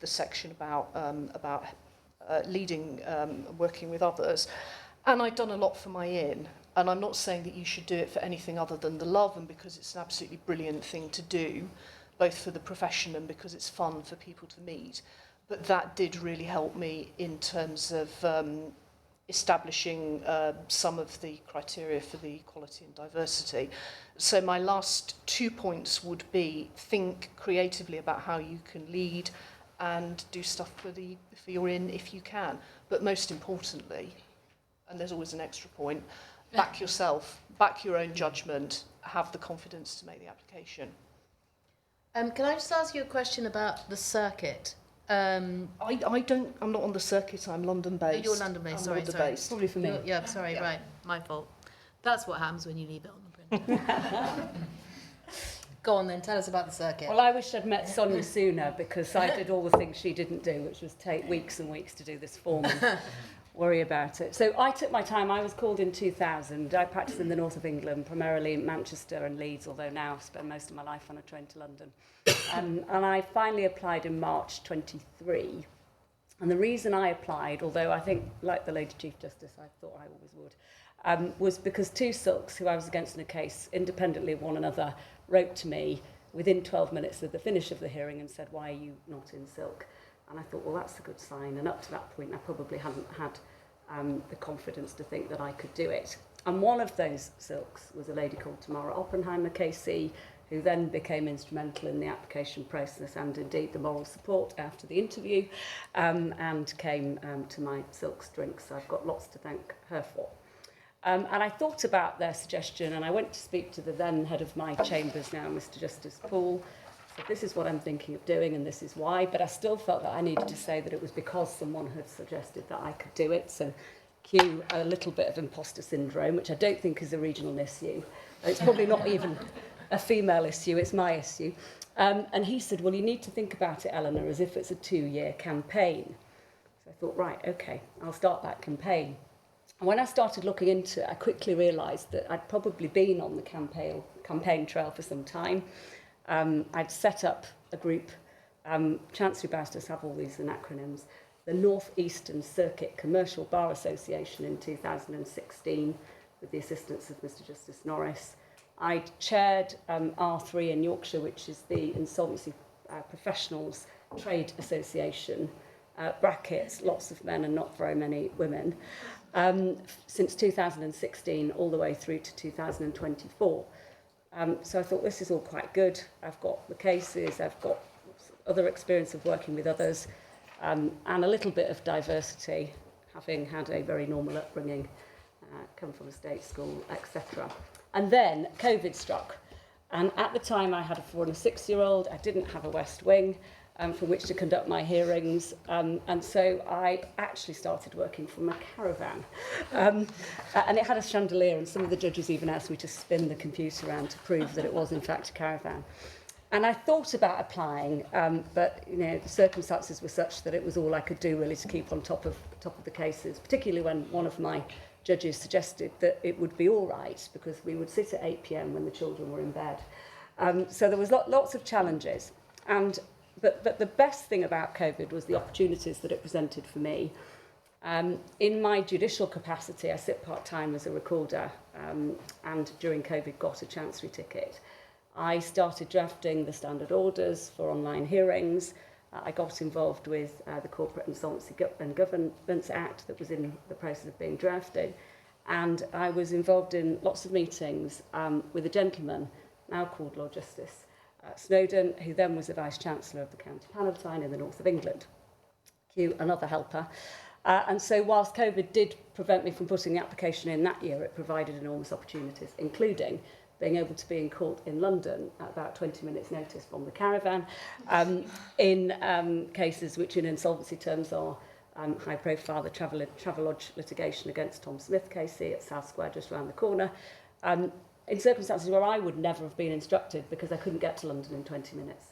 section about leading, working with others. And I'd done a lot for my inn. And I'm not saying that you should do it for anything other than the love, and because it's an absolutely brilliant thing to do, both for the profession and because it's fun for people to meet. But that did really help me in terms of establishing some of the criteria for the equality and diversity. So my last 2 points would be think creatively about how you can lead and do stuff for your inn if you can. But most importantly, and there's always an extra point, back yourself, back your own judgment, have the confidence to make the application. Can I just ask you a question about the circuit? I'm not on the circuit, I'm London-based. You're London-based, sorry. London-based. Probably for me. Yeah, sorry, yeah. Right, my fault. That's what happens when you leave it on the printer. Go on then, tell us about the circuit. Well, I wish I'd met Sonia sooner, because I did all the things she didn't do, which was take weeks and weeks to do this form and worry about it. So I took my time. I was called in 2000. I practiced in the north of England, primarily in Manchester and Leeds, although now I spend most of my life on a train to London. And I finally applied in March 23. And the reason I applied, although I think, like the Lady Chief Justice, I thought I always would, was because two silks who I was against in a case, independently of one another, wrote to me within 12 minutes of the finish of the hearing and said, why are you not in silk? And I thought, well, that's a good sign. And up to that point, I probably hadn't had the confidence to think that I could do it. And one of those silks was a lady called Tamara Oppenheimer, KC, who then became instrumental in the application process and indeed the moral support after the interview, and came to my silks drinks. So I've got lots to thank her for. And I thought about their suggestion, and I went to speak to the then head of my chambers now, Mr. Justice Poole. So this is what I'm thinking of doing, and this is why. But I still felt that I needed to say that it was because someone had suggested that I could do it. So cue a little bit of imposter syndrome, which I don't think is a regional issue. It's probably not even a female issue, it's my issue. And he said, well, you need to think about it, Eleanor, as if it's a 2-year campaign. So I thought, right, okay, I'll start that campaign. And when I started looking into it, I quickly realised that I'd probably been on the campaign trail for some time. I'd set up a group, Chancery barristers have all these acronyms, the North Eastern Circuit Commercial Bar Association in 2016 with the assistance of Mr. Justice Norris. I chaired R3 in Yorkshire, which is the Insolvency Professionals Trade Association, brackets, lots of men and not very many women, since 2016 all the way through to 2024. So I thought this is all quite good. I've got the cases, I've got other experience of working with others, and a little bit of diversity, having had a very normal upbringing, come from a state school, etc. And then COVID struck. And at the time I had a 4 and a 6-year-old. I didn't have a West Wing from which to conduct my hearings. And so I actually started working from a caravan. And it had a chandelier, and some of the judges even asked me to spin the computer around to prove that it was in fact a caravan. And I thought about applying, but you know, the circumstances were such that it was all I could do really to keep on top of the cases, particularly when one of my judges suggested that it would be all right because we would sit at 8 p.m. when the children were in bed. So there was lots of challenges. But the best thing about COVID was the opportunities that it presented for me. In my judicial capacity, I sit part-time as a recorder, and during COVID got a chancery ticket. I started drafting the standard orders for online hearings. I got involved with the Corporate Insolvency and Governance Act that was in the process of being drafted. And I was involved in lots of meetings with a gentleman, now called Lord Justice Snowden, who then was the Vice-Chancellor of the County Palatine in the north of England. Cue another helper. And so whilst COVID did prevent me from putting the application in that year, it provided enormous opportunities, including being able to be in court in London at about 20 minutes notice from the caravan, in cases which in insolvency terms are high profile, the Travelodge litigation against Tom Smith KC at South Square just around the corner, in circumstances where I would never have been instructed because I couldn't get to London in 20 minutes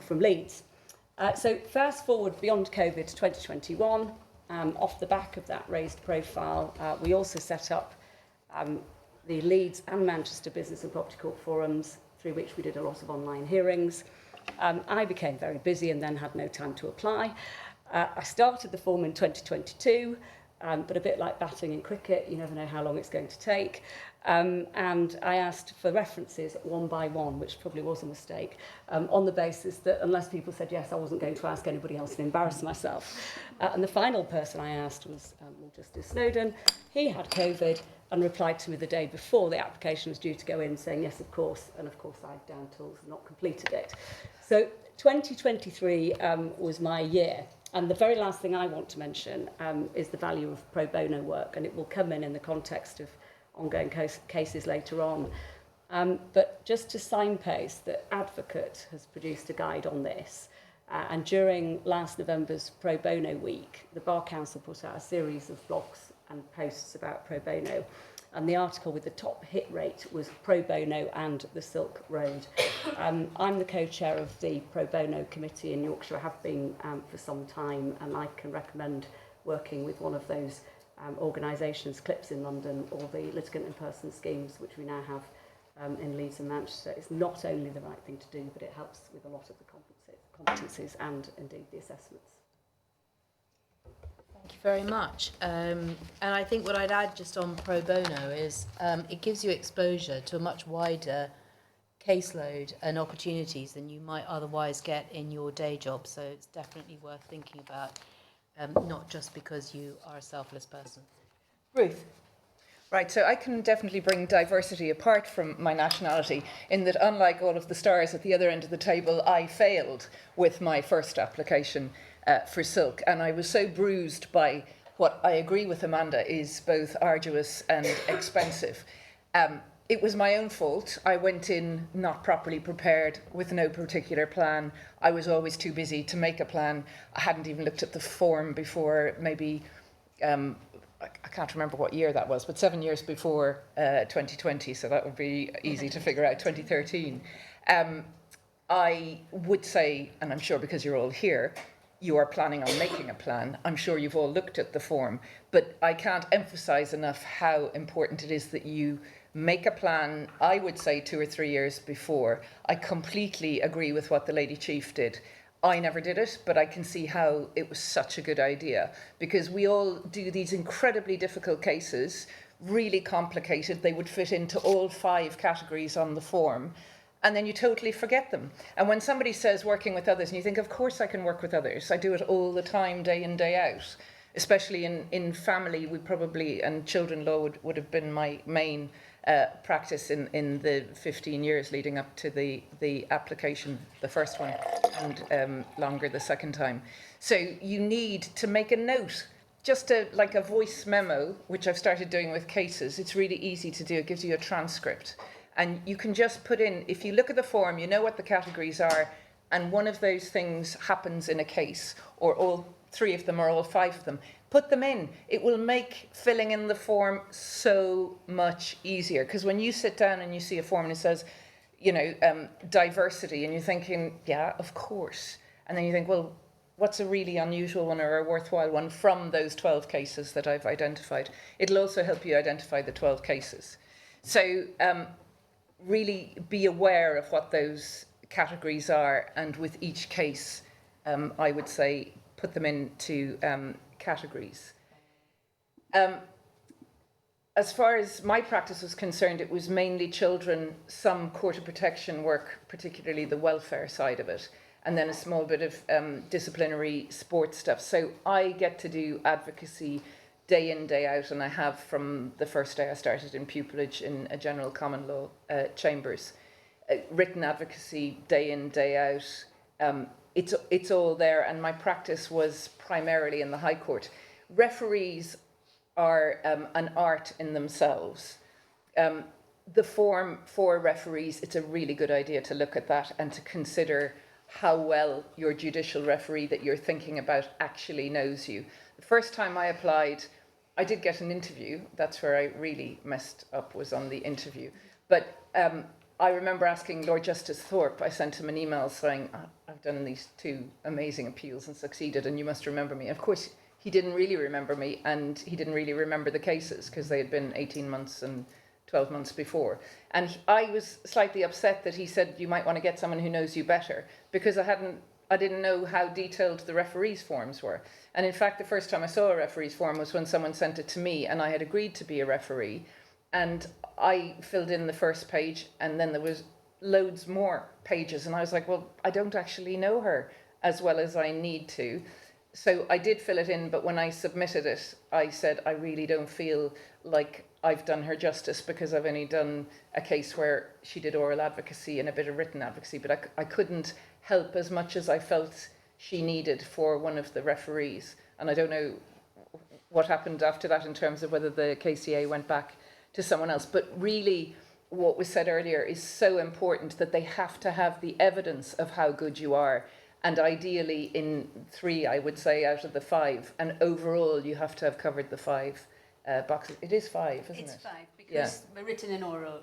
from Leeds. So fast forward beyond COVID to 2021, off the back of that raised profile, we also set up the Leeds and Manchester Business and Property Court forums, through which we did a lot of online hearings. I became very busy and then had no time to apply. I started the form in 2022, but a bit like batting in cricket, you never know how long it's going to take. And I asked for references one by one, which probably was a mistake, on the basis that unless people said yes, I wasn't going to ask anybody else and embarrass myself. And the final person I asked was Lord Justice Snowden. He had COVID and replied to me the day before the application was due to go in, saying yes, of course, and of course I'd down tools and not completed it. So 2023 was my year. And the very last thing I want to mention is the value of pro bono work, and it will come in the context of ongoing cases later on. But just to signpost that Advocate has produced a guide on this, and during last November's Pro Bono Week, the Bar Council put out a series of blogs and posts about pro bono, and the article with the top hit rate was Pro Bono and the Silk Road. I'm the co-chair of the Pro Bono Committee in Yorkshire. I have been for some time, and I can recommend working with one of those organisations, Clips in London, or the litigant in person schemes, which we now have in Leeds and Manchester. It's not only the right thing to do, but it helps with a lot of the competencies and indeed the assessments. Thank you very much. And I think what I'd add just on pro bono is it gives you exposure to a much wider caseload and opportunities than you might otherwise get in your day job. So it's definitely worth thinking about, not just because you are a selfless person. Ruth. Right, so I can definitely bring diversity apart from my nationality in that, unlike all of the stars at the other end of the table, I failed with my first application for Silk, and I was so bruised by what I agree with Amanda is both arduous and expensive. It was my own fault. I went in not properly prepared with no particular plan. I was always too busy to make a plan. I hadn't even looked at the form before maybe... I can't remember what year that was, but 7 years before 2020, so that would be easy to figure out, 2013. I would say, and I'm sure because you're all here, you are planning on making a plan. I'm sure you've all looked at the form, but I can't emphasize enough how important it is that you make a plan, I would say 2 or 3 years before. I completely agree with what the Lady Chief did. I never did it, but I can see how it was such a good idea, because we all do these incredibly difficult cases, really complicated. They would fit into all 5 categories on the form, and then you totally forget them. And when somebody says working with others, and you think, of course I can work with others. I do it all the time, day in, day out. Especially in family, we probably, and children law would have been my main practice in the 15 years leading up to the application, the first one, and longer the second time. So you need to make a note, just like a voice memo, which I've started doing with cases. It's really easy to do. It gives you a transcript. And you can just put in, if you look at the form, you know what the categories are, and one of those things happens in a case, or all 3 of them or all 5 of them, put them in. It will make filling in the form so much easier. Because when you sit down and you see a form and it says, you know, diversity, and you're thinking, yeah, of course. And then you think, well, what's a really unusual one or a worthwhile one from those 12 cases that I've identified? It'll also help you identify the 12 cases. So really be aware of what those categories are, and with each case, I would say, put them into categories. As far as my practice was concerned, it was mainly children, some court of protection work, particularly the welfare side of it, and then a small bit of disciplinary sports stuff. So I get to do advocacy day in, day out, and I have from the first day I started in pupillage in a general common law chambers. Written advocacy day in, day out. It's all there, and my practice was primarily in the High Court. Referees are an art in themselves. The form for referees, it's a really good idea to look at that and to consider how well your judicial referee that you're thinking about actually knows you. The first time I applied, I did get an interview. That's where I really messed up, was on the interview. But I remember asking Lord Justice Thorpe, I sent him an email saying, I've done these 2 amazing appeals and succeeded, and you must remember me. Of course, he didn't really remember me, and he didn't really remember the cases because they had been 18 months and 12 months before. And I was slightly upset that he said, you might want to get someone who knows you better, because I didn't know how detailed the referees' forms were. And in fact, the first time I saw a referee's form was when someone sent it to me, and I had agreed to be a referee. And I filled in the first page, and then there was loads more pages. And I was like, well, I don't actually know her as well as I need to. So I did fill it in, but when I submitted it, I said, I really don't feel like I've done her justice, because I've only done a case where she did oral advocacy and a bit of written advocacy, but I couldn't help as much as I felt she needed for one of the referees. And I don't know what happened after that in terms of whether the KCA went back to someone else. But really, what was said earlier is so important, that they have to have the evidence of how good you are. And ideally in 3, I would say, out of the 5. And overall, you have to have covered the 5 boxes. It is 5, isn't it? It's 5, because written and oral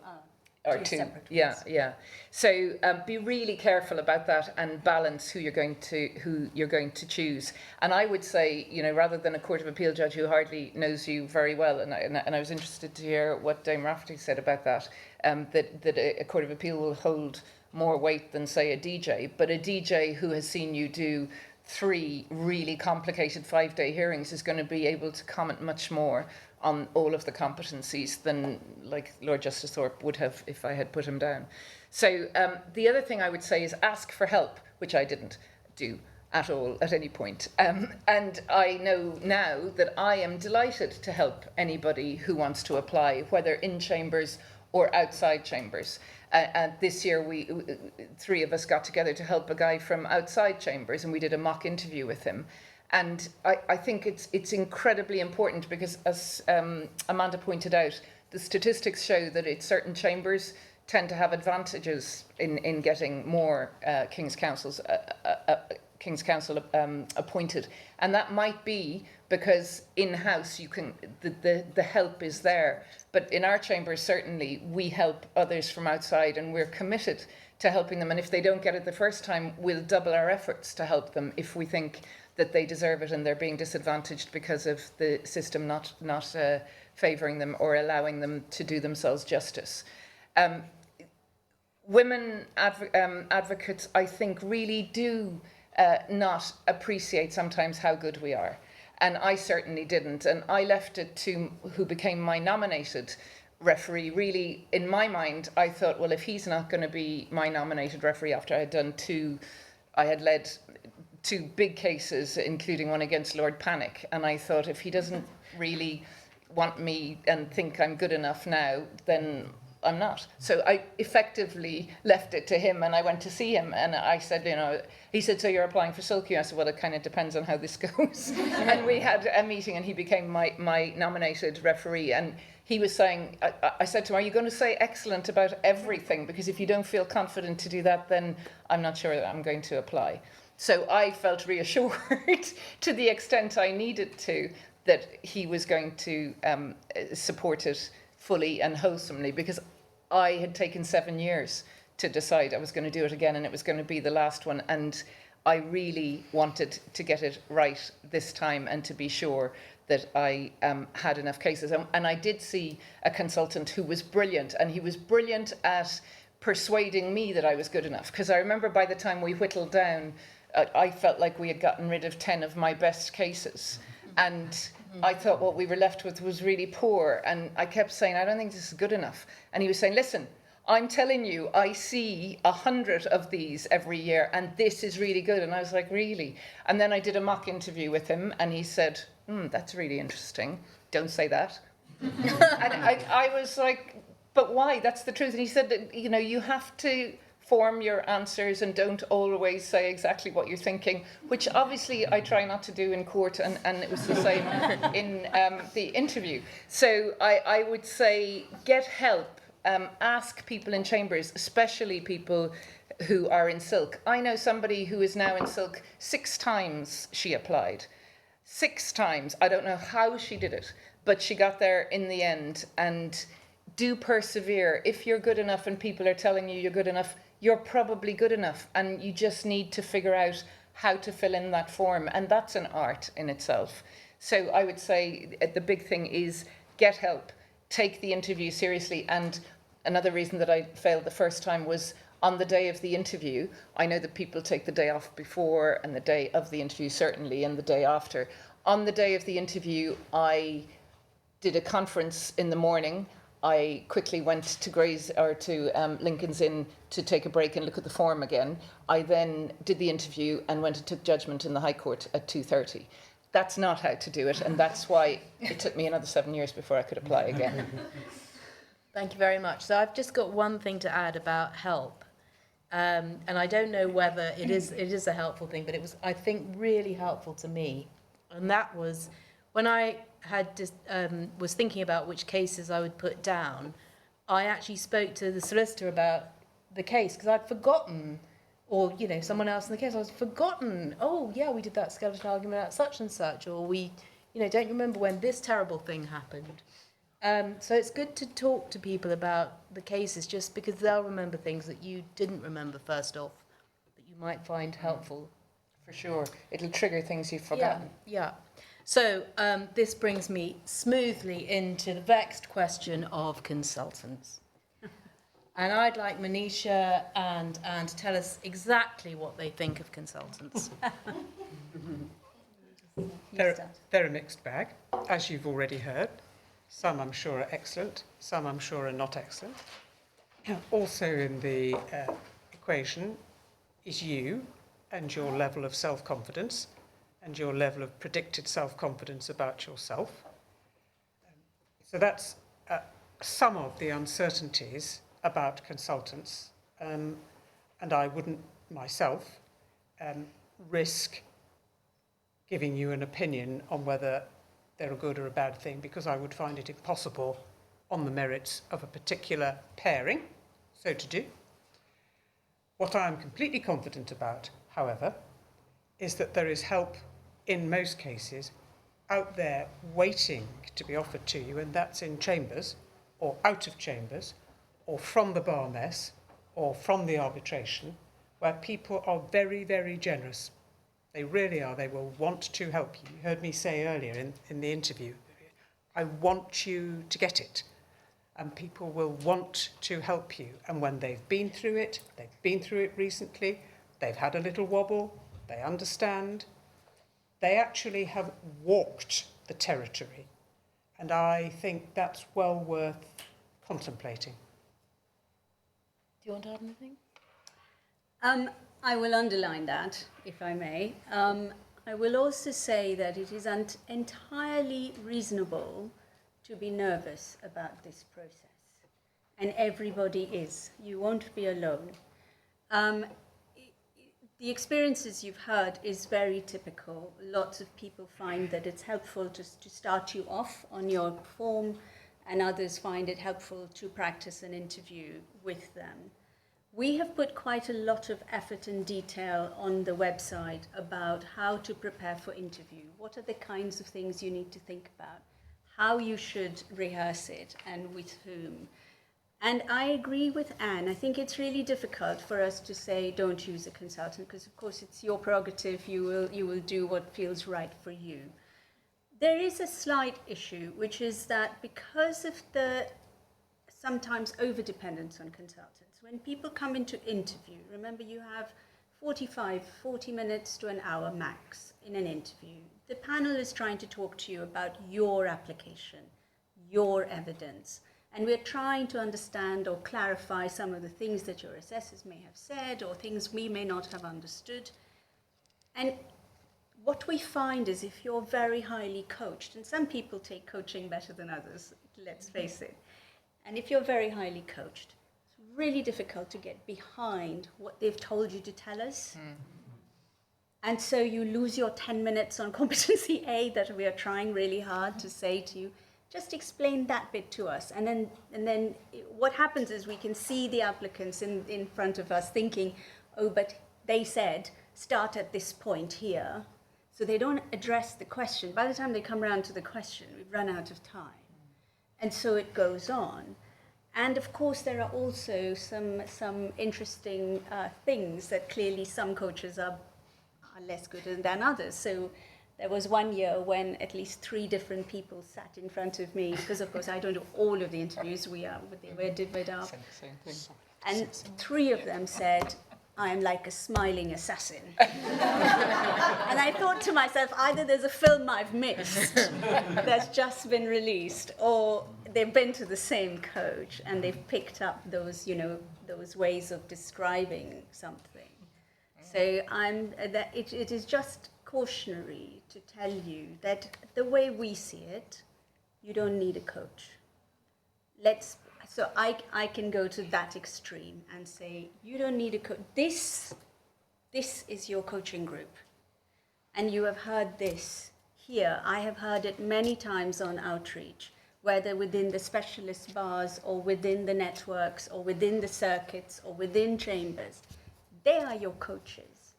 are 2. Yeah. So be really careful about that and balance who you're going to choose. And I would say, you know, rather than a Court of Appeal judge who hardly knows you very well, and I was interested to hear what Dame Rafferty said about that, that a Court of Appeal will hold more weight than, say, a DJ, but a DJ who has seen you do 3 really complicated 5-day hearings is going to be able to comment much more on all of the competencies than like Lord Justice Thorpe would have if I had put him down. So the other thing I would say is ask for help, which I didn't do at all at any point. And I know now that I am delighted to help anybody who wants to apply, whether in chambers or outside chambers. And this year, 3 of us got together to help a guy from outside chambers, and we did a mock interview with him. And I think it's incredibly important because, as Amanda pointed out, the statistics show that certain chambers tend to have advantages in getting more King's Counsel appointed, and that might be because in-house you can the help is there. But in our chamber, certainly we help others from outside, and we're committed to helping them. And if they don't get it the first time, we'll double our efforts to help them if we think that they deserve it and they're being disadvantaged because of the system not favouring them or allowing them to do themselves justice. Women advocates, I think, really do not appreciate sometimes how good we are. And I certainly didn't. And I left it to who became my nominated referee. Really, in my mind, I thought, well, if he's not going to be my nominated referee after I had led 2 big cases, including one against Lord Panic. And I thought, if he doesn't really want me and think I'm good enough now, then I'm not. So I effectively left it to him, and I went to see him, and I said, he said, so you're applying for Silky? I said, well, it kind of depends on how this goes. And we had a meeting, and he became my nominated referee. And he was saying, I said to him, are you going to say excellent about everything? Because if you don't feel confident to do that, then I'm not sure that I'm going to apply. So I felt reassured to the extent I needed to that he was going to support it fully and wholesomely, because I had taken 7 years to decide I was going to do it again, and it was going to be the last one. And I really wanted to get it right this time and to be sure that I had enough cases. And I did see a consultant who was brilliant, and he was brilliant at persuading me that I was good enough. Because I remember by the time we whittled down, I felt like we had gotten rid of 10 of my best cases. And I thought what we were left with was really poor. And I kept saying, I don't think this is good enough. And he was saying, listen, I'm telling you, I see 100 of these every year, and this is really good. And I was like, really? And then I did a mock interview with him, and he said, that's really interesting. Don't say that. And I was like, but why? That's the truth. And he said that, you have to form your answers and don't always say exactly what you're thinking, which obviously I try not to do in court, and it was the same in the interview. So I would say get help, ask people in chambers, especially people who are in Silk. I know somebody who is now in Silk 6 times she applied. 6 times. I don't know how she did it, but she got there in the end. And do persevere. If you're good enough and people are telling you you're good enough, you're probably good enough, and you just need to figure out how to fill in that form, and that's an art in itself. So I would say the big thing is get help, take the interview seriously. And another reason that I failed the first time was on the day of the interview. I know that people take the day off before and the day of the interview, certainly, and the day after. On the day of the interview, I did a conference in the morning. I quickly went to Lincoln's Inn to take a break and look at the form again. I then did the interview and went and took judgment in the High Court at 2:30. That's not how to do it, and that's why it took me another 7 years before I could apply again. Thank you very much. So I've just got one thing to add about help. And I don't know whether it is a helpful thing, but it was, I think, really helpful to me. And that was when I was thinking about which cases I would put down, I actually spoke to the solicitor about the case, because I'd forgotten, or, someone else in the case, I was forgotten, oh, yeah, we did that skeleton argument at such and such, or we, don't you remember when this terrible thing happened? So it's good to talk to people about the cases, just because they'll remember things that you didn't remember first off, that you might find helpful. For sure. It'll trigger things you've forgotten. Yeah. So this brings me smoothly into the vexed question of consultants. And I'd like Monisha and Anne to tell us exactly what they think of consultants. They're a mixed bag, as you've already heard. Some I'm sure are excellent, some I'm sure are not excellent. Also in the equation is you and your level of self-confidence and your level of predicted self-confidence about yourself. So that's some of the uncertainties about consultants, and I wouldn't myself risk giving you an opinion on whether they're a good or a bad thing, because I would find it impossible on the merits of a particular pairing so to do. What I am completely confident about, however, is that there is help in most cases out there waiting to be offered to you, and that's in chambers or out of chambers or from the bar mess or from the arbitration, where people are very, very generous. They really are. They will want to help you. You heard me say earlier in the interview, I want you to get it. And people will want to help you. And when they've been through it recently, they've had a little wobble, they understand, they actually have walked the territory. And I think that's well worth contemplating. Do you want to add anything? I will underline that, if I may. I will also say that it is entirely reasonable to be nervous about this process. And everybody is. You won't be alone. The experiences you've heard is very typical. Lots of people find that it's helpful to start you off on your form, and others find it helpful to practice an interview with them. We have put quite a lot of effort and detail on the website about how to prepare for interview. What are the kinds of things you need to think about? How you should rehearse it and with whom. And I agree with Anne. I think it's really difficult for us to say don't use a consultant, because of course it's your prerogative. You will do what feels right for you. There is a slight issue, which is that because of the sometimes over-dependence on consultants, when people come into interview, remember you have 40 minutes to an hour max in an interview. The panel is trying to talk to you about your application, your evidence, and we're trying to understand or clarify some of the things that your assessors may have said or things we may not have understood. And what we find is if you're very highly coached, and some people take coaching better than others, let's face it, and if you're very highly coached, it's really difficult to get behind what they've told you to tell us. And so you lose your 10 minutes on competency A that we are trying really hard to say to you. Just explain that bit to us. And then what happens is we can see the applicants in front of us thinking, oh, but they said start at this point here. So they don't address the question. By the time they come around to the question, we've run out of time. And so it goes on. And of course, there are also some interesting things that clearly some coaches are less good than others. So there was one year when at least 3 different people sat in front of me, because of course I don't do all of the interviews, they were divided up. And 3 of them said, I'm like a smiling assassin. And I thought to myself, either there's a film I've missed that's just been released, or they've been to the same coach and they've picked up those ways of describing something. So it is just cautionary to tell you that the way we see it, you don't need a coach. So I can go to that extreme and say, you don't need a coach. This is your coaching group. And you have heard this here. I have heard it many times on outreach, whether within the specialist bars or within the networks or within the circuits or within chambers. They are your coaches.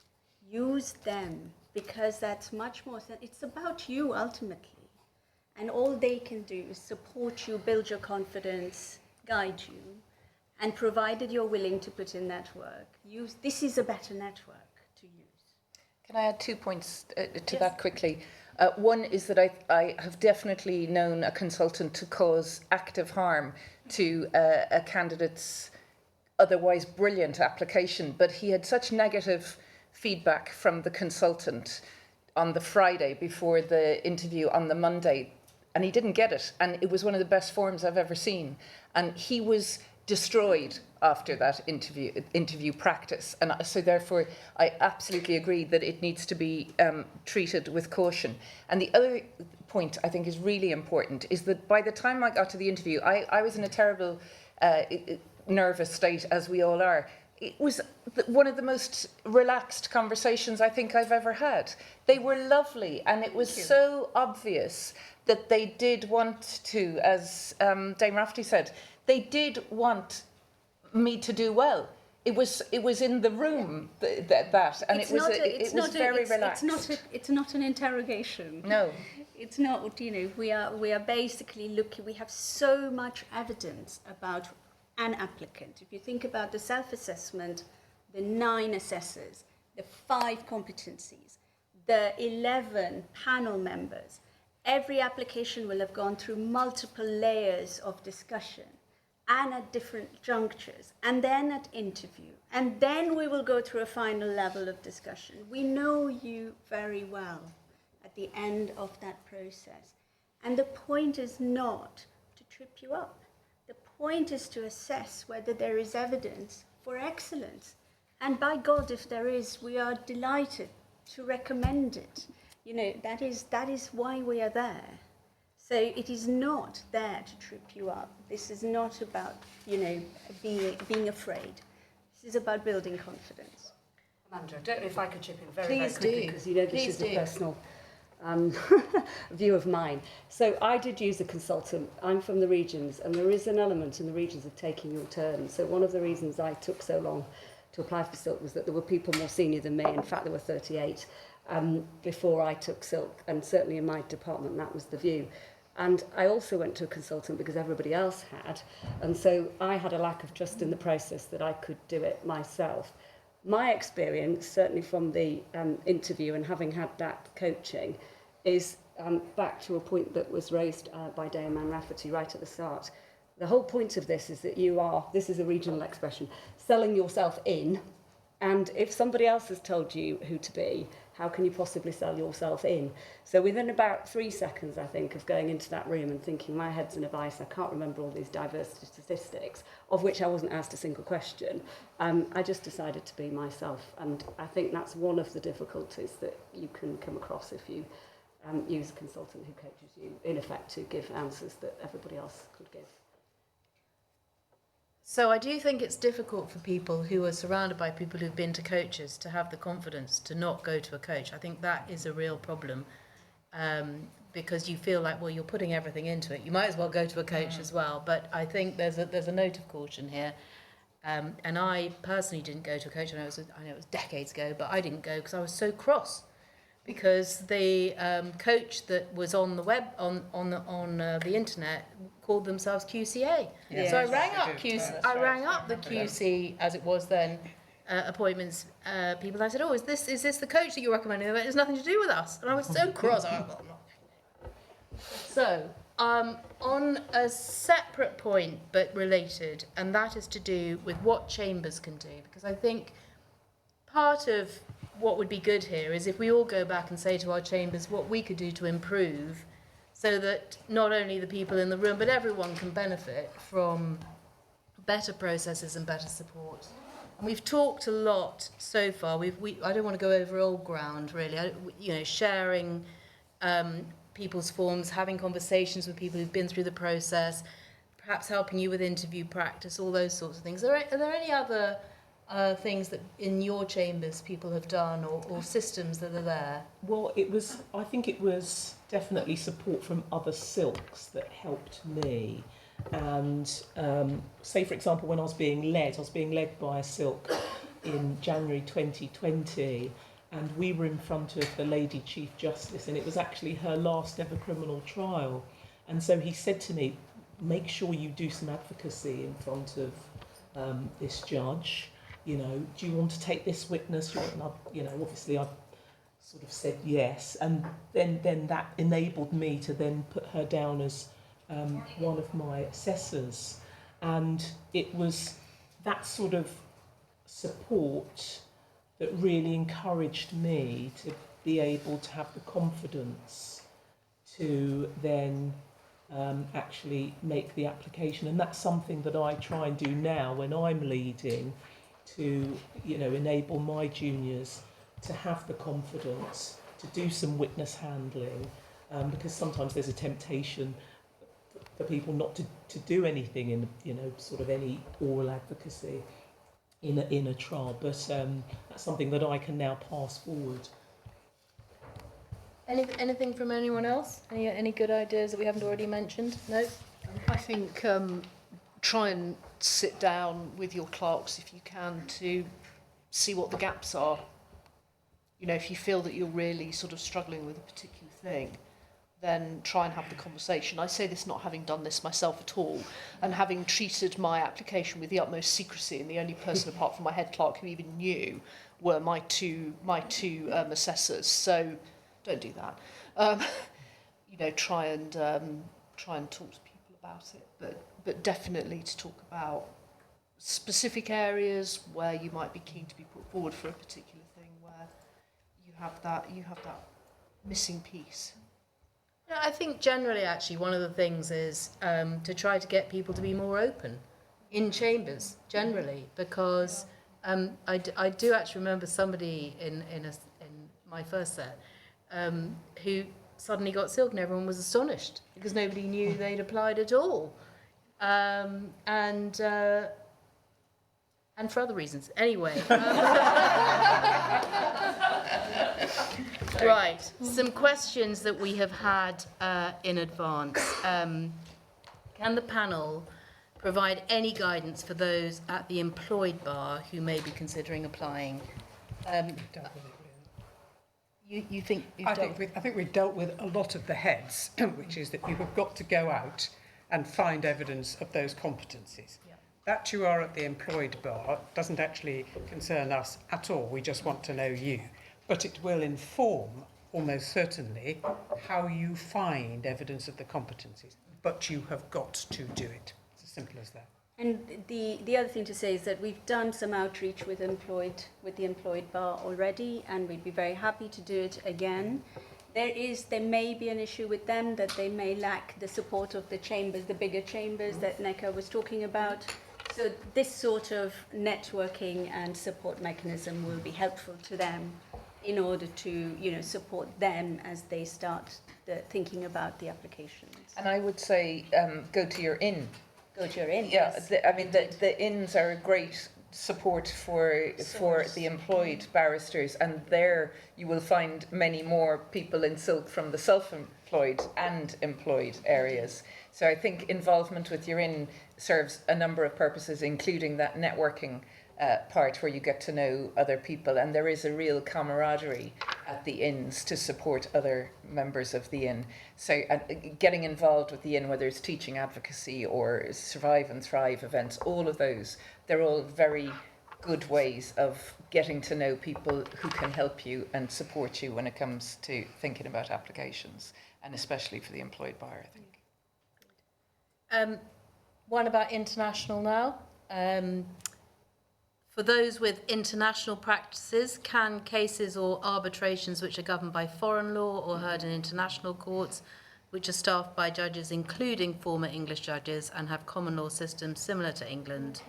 Use them, because that's much more, it's about you ultimately. And all they can do is support you, build your confidence, guide you, and provided you're willing to put in that work, this is a better network to use. Can I add 2 points to that quickly? One is that I have definitely known a consultant to cause active harm to a candidate's otherwise brilliant application, but he had such negative feedback from the consultant on the Friday before the interview on the Monday, and he didn't get it. And it was one of the best forms I've ever seen. And he was destroyed after that interview practice. And so therefore, I absolutely agree that it needs to be treated with caution. And the other point I think is really important is that by the time I got to the interview, I was in a terrible nervous state, as we all are. It was one of the most relaxed conversations I think I've ever had. They were lovely, and it was so obvious that they did want to, as Dame Rafferty said, they did want me to do well. It was in the room that and it was very relaxed. It's not an interrogation. No. It's not, we are basically looking, we have so much evidence about an applicant. If you think about the self-assessment, the 9 assessors, the 5 competencies, the 11 panel members, every application will have gone through multiple layers of discussion and at different junctures, and then at interview. And then we will go through a final level of discussion. We know you very well at the end of that process. And the point is not to trip you up. The point is to assess whether there is evidence for excellence. And by God, if there is, we are delighted to recommend it. That is why we are there. So it is not there to trip you up. This is not about, being afraid. This is about building confidence. Amanda, I don't know if I could chip in very Please quickly, do. because this Please is do. a personal view of mine. So I did use a consultant. I'm from the regions, and there is an element in the regions of taking your turn. So one of the reasons I took so long to apply for Silk was that there were people more senior than me. In fact, there were 38 before I took Silk, and certainly in my department that was the view. And I also went to a consultant because everybody else had, and so I had a lack of trust in the process that I could do it myself. My experience, certainly from the interview and having had that coaching, is back to a point that was raised by Dame Rafferty right at the start. The whole point of this is that you are, this is a regional expression, selling yourself in, and if somebody else has told you who to be, how can you possibly sell yourself in? So within about 3 seconds, I think, of going into that room and thinking, my head's in a vice, I can't remember all these diversity statistics, of which I wasn't asked a single question, I just decided to be myself. And I think that's one of the difficulties that you can come across if you use a consultant who coaches you, in effect, to give answers that everybody else could give. So I do think it's difficult for people who are surrounded by people who've been to coaches to have the confidence to not go to a coach. I think that is a real problem, because you feel like, well, you're putting everything into it. You might as well go to a coach as well. But I think there's a note of caution here. And I personally didn't go to a coach. I know it was decades ago, but I didn't go because I was so cross. Because the coach that was on the web on the internet called themselves QCA. Yes. So I rang up That's rang right. up the QC, as it was then, appointments people. And I said, "Oh, is this the coach that you're recommending? It has nothing to do with us." And I was so cross. I went, "Well, I'm not." So on a separate point but related, and that is to do with what chambers can do, because I think part of what would be good here is if we all go back and say to our chambers what we could do to improve, so that not only the people in the room but everyone can benefit from better processes and better support. And we've talked a lot so far. I don't want to go over old ground really. Sharing people's forms, having conversations with people who've been through the process, perhaps helping you with interview practice, all those sorts of things. Are there any other things that in your chambers people have done, or systems that are there? Well, I think it was definitely support from other silks that helped me. And say, for example, when I was being led by a silk in January 2020, and we were in front of the Lady Chief Justice, and it was actually her last ever criminal trial. And so he said to me, make sure you do some advocacy in front of this judge. Do you want to take this witness? Obviously I sort of said yes, and then that enabled me to then put her down as one of my assessors, and it was that sort of support that really encouraged me be able to have the confidence to then actually make the application. And that's something that I try and do now when I'm leading, to enable my juniors to have the confidence to do some witness handling, because sometimes there's a temptation for people not to do anything in sort of any oral advocacy in a trial, but that's something that I can now pass forward. Anything from anyone else? Any good ideas that we haven't already mentioned? No? I think try and sit down with your clerks if you can to see what the gaps are. If you feel that you're really sort of struggling with a particular thing, then try and have the conversation. I say this not having done this myself at all, and having treated my application with the utmost secrecy, and the only person apart from my head clerk who even knew were my two assessors. So don't do that. Try and talk to people about it, but definitely to talk about specific areas where you might be keen to be put forward for a particular thing, where you have that missing piece. Yeah, I think generally, actually, one of the things is to try to get people to be more open in chambers, generally, because I do actually remember somebody in my first set who suddenly got silk, and everyone was astonished because nobody knew they'd applied at all, and for other reasons. Anyway. Right, some questions that we have had in advance. Can the panel provide any guidance for those at the employed bar who may be considering applying? You think you've I think we've dealt with a lot of the heads, which is that you have got to go out and find evidence of those competencies. Yeah. That you are at the employed bar doesn't actually concern us at all. We just want to know you. But it will inform, almost certainly, how you find evidence of the competencies. But you have got to do it. It's as simple as that. And the other thing to say is that we've done some outreach with the employed bar already, and we'd be very happy to do it again. There may be an issue with them that they may lack the support of the chambers, the bigger chambers that Nneka was talking about. So this sort of networking and support mechanism will be helpful to them in order to, support them as they start thinking about the applications. And I would say go to your inn. Go to your inn. Yeah, Yes. the inns are a great support for the employed barristers, and there you will find many more people in silk from the self-employed and employed areas. So I think involvement with your inn serves a number of purposes, including that networking part where you get to know other people, and there is a real camaraderie at the inns to support other members of the inn. So getting involved with the inn, whether it's teaching advocacy or survive and thrive events, all of those, they're all very good ways of getting to know people who can help you and support you when it comes to thinking about applications, and especially for the employed bar, I think. One about international now. For those with international practices, can cases or arbitrations which are governed by foreign law or heard in international courts, which are staffed by judges including former English judges and have common law systems similar to England,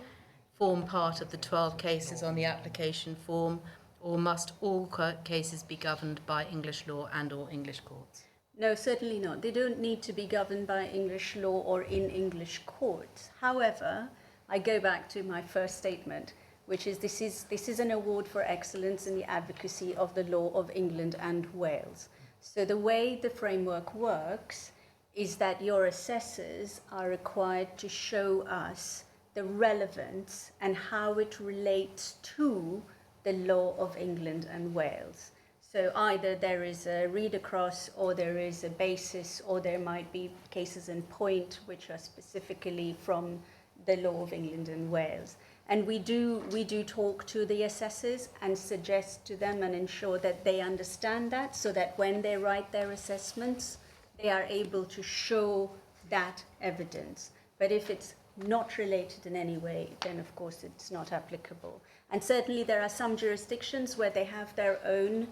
form part of the 12 cases on the application form, or must all cases be governed by English law and or English courts? No, certainly not. They don't need to be governed by English law or in English courts. However, I go back to my first statement, which is this is an award for excellence in the advocacy of the law of England and Wales. So the way the framework works is that your assessors are required to show us the relevance and how it relates to the law of England and Wales. So either there is a read across, or there is a basis, or there might be cases in point which are specifically from the law of England and Wales. And we do talk to the assessors and suggest to them and ensure that they understand that, so that when they write their assessments, they are able to show that evidence. But if it's not related in any way, then of course it's not applicable. And certainly there are some jurisdictions where they have their own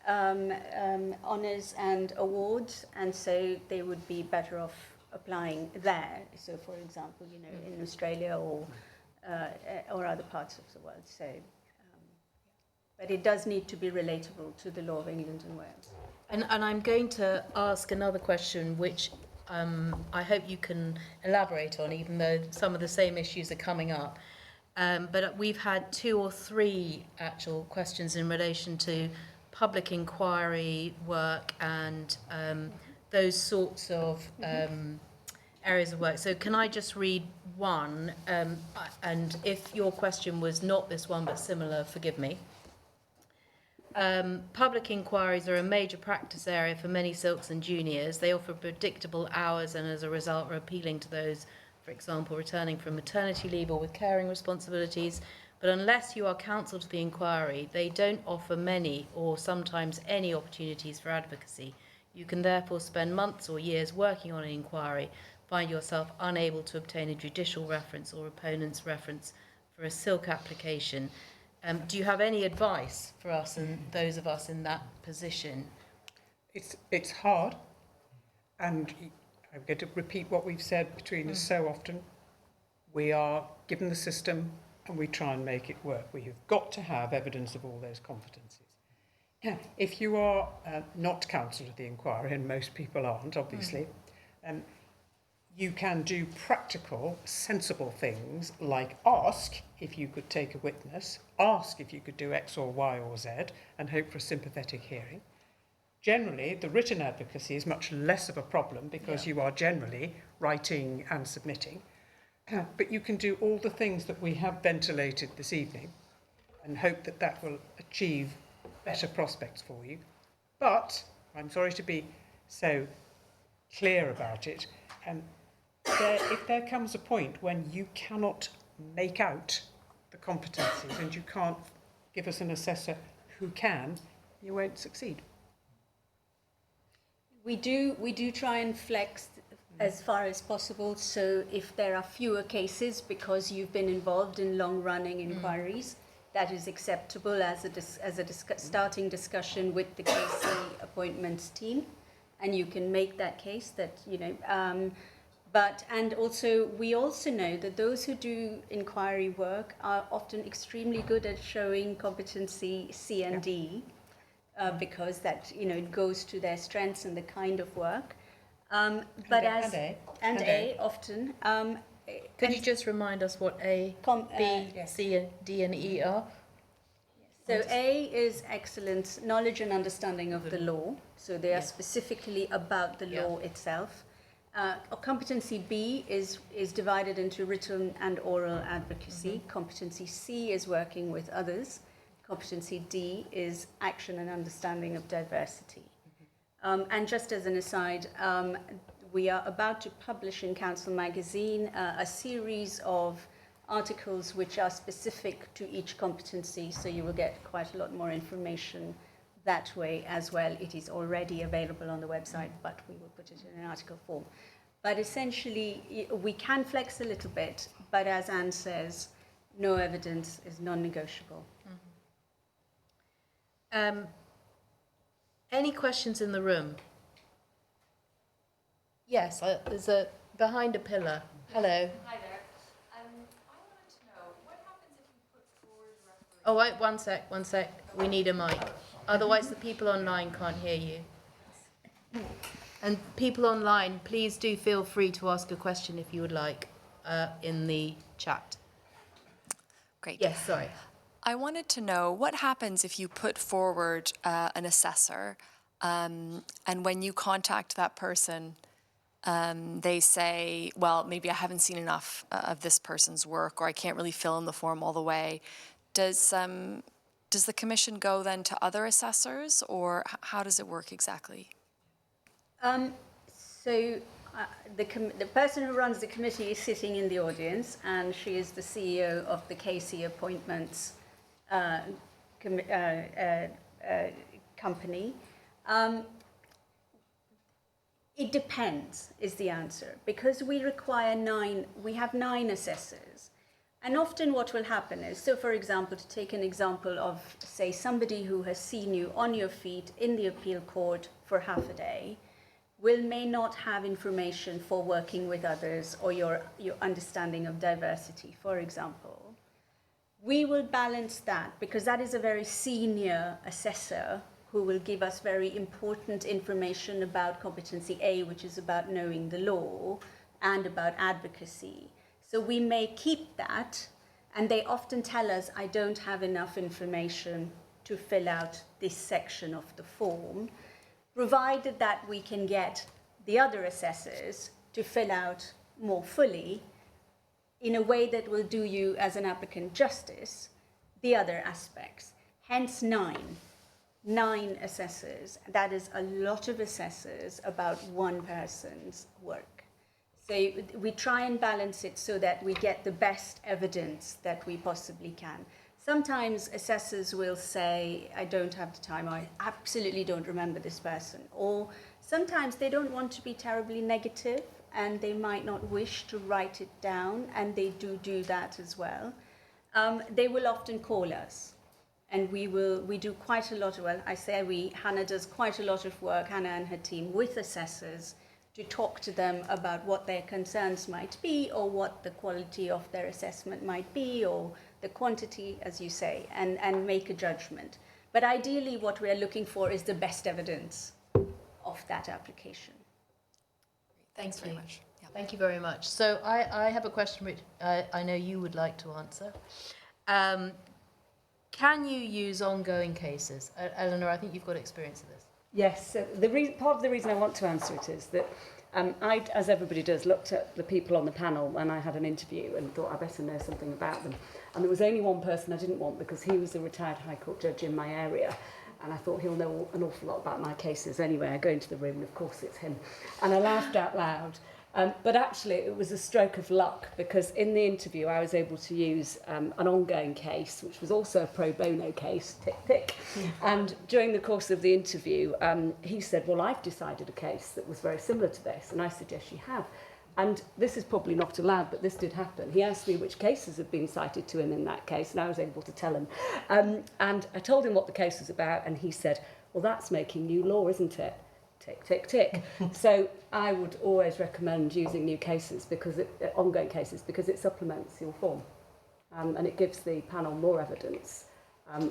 honours and awards, and so they would be better off applying there. So, for example, you know, in Australia or other parts of the world. So, but it does need to be relatable to the law of England and Wales. And I'm going to ask another question, which I hope you can elaborate on, even though some of the same issues are coming up. But we've had 2 or 3 actual questions in relation to public inquiry work and those sorts of areas of work. So can I just read one? And if your question was not this one but similar, forgive me. Public inquiries are a major practice area for many silks and juniors. They offer predictable hours and as a result are appealing to those, for example, returning from maternity leave or with caring responsibilities. But unless you are counsel to the inquiry, they don't offer many or sometimes any opportunities for advocacy. You can therefore spend months or years working on an inquiry, find yourself unable to obtain a judicial reference or opponent's reference for a silk application. Do you have any advice for us and those of us in that position? It's hard, and I'm going to repeat what we've said between us so often. We are given the system and we try and make it work. We have got to have evidence of all those competencies. If you are not counsel to the inquiry, and most people aren't, obviously, you can do practical, sensible things like ask if you could take a witness, ask if you could do X or Y or Z, and hope for a sympathetic hearing. Generally, the written advocacy is much less of a problem because you are generally writing and submitting. But you can do all the things that we have ventilated this evening and hope that that will achieve better prospects for you. But I'm sorry to be so clear about it. If there comes a point when you cannot make out the competencies and you can't give us an assessor who can, you won't succeed. We do try and flex as far as possible. So if there are fewer cases because you've been involved in long-running inquiries, that is acceptable as a starting discussion with the KC appointments team, and you can make that case that, you know. And also, we also know that those who do inquiry work are often extremely good at showing competency C and D, because that, you know, it goes to their strengths and the kind of work. And A often. Could you just remind us what A, B, C, D, and E are? So A is excellent knowledge and understanding of the law. So they are specifically about the law itself. Competency B is divided into written and oral advocacy. Competency C is working with others. Competency D is action and understanding of diversity. And just as an aside, we are about to publish in Counsel magazine a series of articles which are specific to each competency, so you will get quite a lot more information that way as well. It is already available on the website, but we will put it in an article form. But essentially, we can flex a little bit, but as Anne says, no evidence is non-negotiable. Any questions in the room? Yes, there's behind a pillar. Hello. Hi there. I wanted to know, what happens if you put forward referees? Oh, wait, one sec. We need a mic. Otherwise, the people online can't hear you. And people online, please do feel free to ask a question if you would like in the chat. Great. Yes, sorry. I wanted to know, what happens if you put forward an assessor and when you contact that person, they say, well, maybe I haven't seen enough of this person's work, or I can't really fill in the form all the way. Does the commission go then to other assessors, or how does it work exactly? The person who runs the committee is sitting in the audience, and she is the CEO of the KC Appointments company. It depends, is the answer, because we have 9 assessors. And often what will happen is, so for example, to take an example of, say, somebody who has seen you on your feet in the appeal court for half a day, may not have information for working with others or your understanding of diversity, for example. We will balance that because that is a very senior assessor who will give us very important information about competency A, which is about knowing the law, and about advocacy. So we may keep that, and they often tell us, I don't have enough information to fill out this section of the form, provided that we can get the other assessors to fill out more fully in a way that will do you as an applicant justice, the other aspects. Hence 9 assessors. That is a lot of assessors about one person's work. So we try and balance it so that we get the best evidence that we possibly can. Sometimes assessors will say, I don't have the time, I absolutely don't remember this person. Or sometimes they don't want to be terribly negative and they might not wish to write it down, and they do that as well. They will often call us, and we do quite a lot of, well, I say Hannah does quite a lot of work, Hannah and her team, with assessors to talk to them about what their concerns might be or what the quality of their assessment might be or the quantity, as you say, and make a judgment. But ideally what we're looking for is the best evidence of that application. Thanks very much. Yeah. Thank you very much. So I have a question which I know you would like to answer. Can you use ongoing cases? Eleanor, I think you've got experience of this. Yes, so part of the reason I want to answer it is that I, as everybody does, looked at the people on the panel when I had an interview and thought I better know something about them. And there was only one person I didn't want because he was a retired High Court judge in my area. And I thought he'll know an awful lot about my cases anyway. I go into the room and of course it's him. And I laughed out loud. But actually it was a stroke of luck because in the interview I was able to use an ongoing case, which was also a pro bono case, tick, tick. And during the course of the interview, he said, well, I've decided a case that was very similar to this. And I said, yes, you have. And this is probably not allowed, but this did happen. He asked me which cases had been cited to him in that case, and I was able to tell him. And I told him what the case was about, and he said, well, that's making new law, isn't it? Tick, tick, tick. So I would always recommend using new cases, ongoing cases, because it supplements your form. And it gives the panel more evidence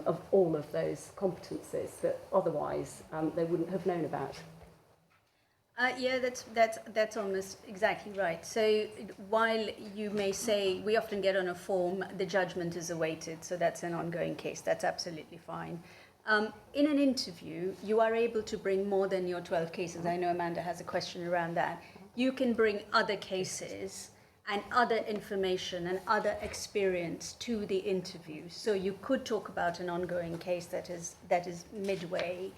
of all of those competencies that otherwise they wouldn't have known about. Yeah, that's almost exactly right. So while you may say, we often get on a form, the judgment is awaited, so that's an ongoing case, that's absolutely fine. In an interview, you are able to bring more than your 12 cases. I know Amanda has a question around that. You can bring other cases and other information and other experience to the interview. So you could talk about an ongoing case that is midway,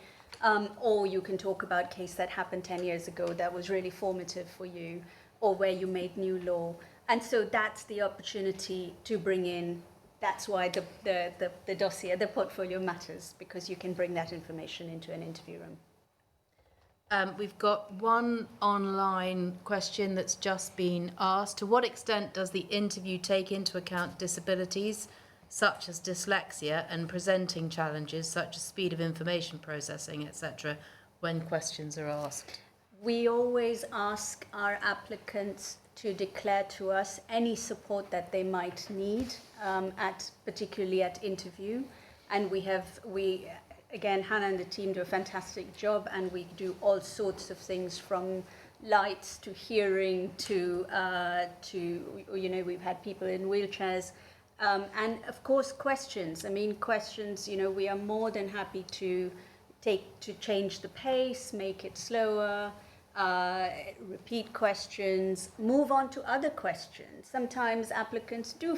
or you can talk about a case that happened 10 years ago that was really formative for you, or where you made new law. And so that's the opportunity to bring in, that's why the dossier, the portfolio matters, because you can bring that information into an interview room. We've got one online question that's just been asked. To what extent does the interview take into account disabilities, such as dyslexia, and presenting challenges, such as speed of information processing, etc., when questions are asked? We always ask our applicants to declare to us any support that they might need, particularly at interview. And again, Hannah and the team do a fantastic job, and we do all sorts of things from lights to hearing to we've had people in wheelchairs. And of course, questions. I mean, questions, we are more than happy to change the pace, make it slower, repeat questions, move on to other questions. Sometimes applicants do,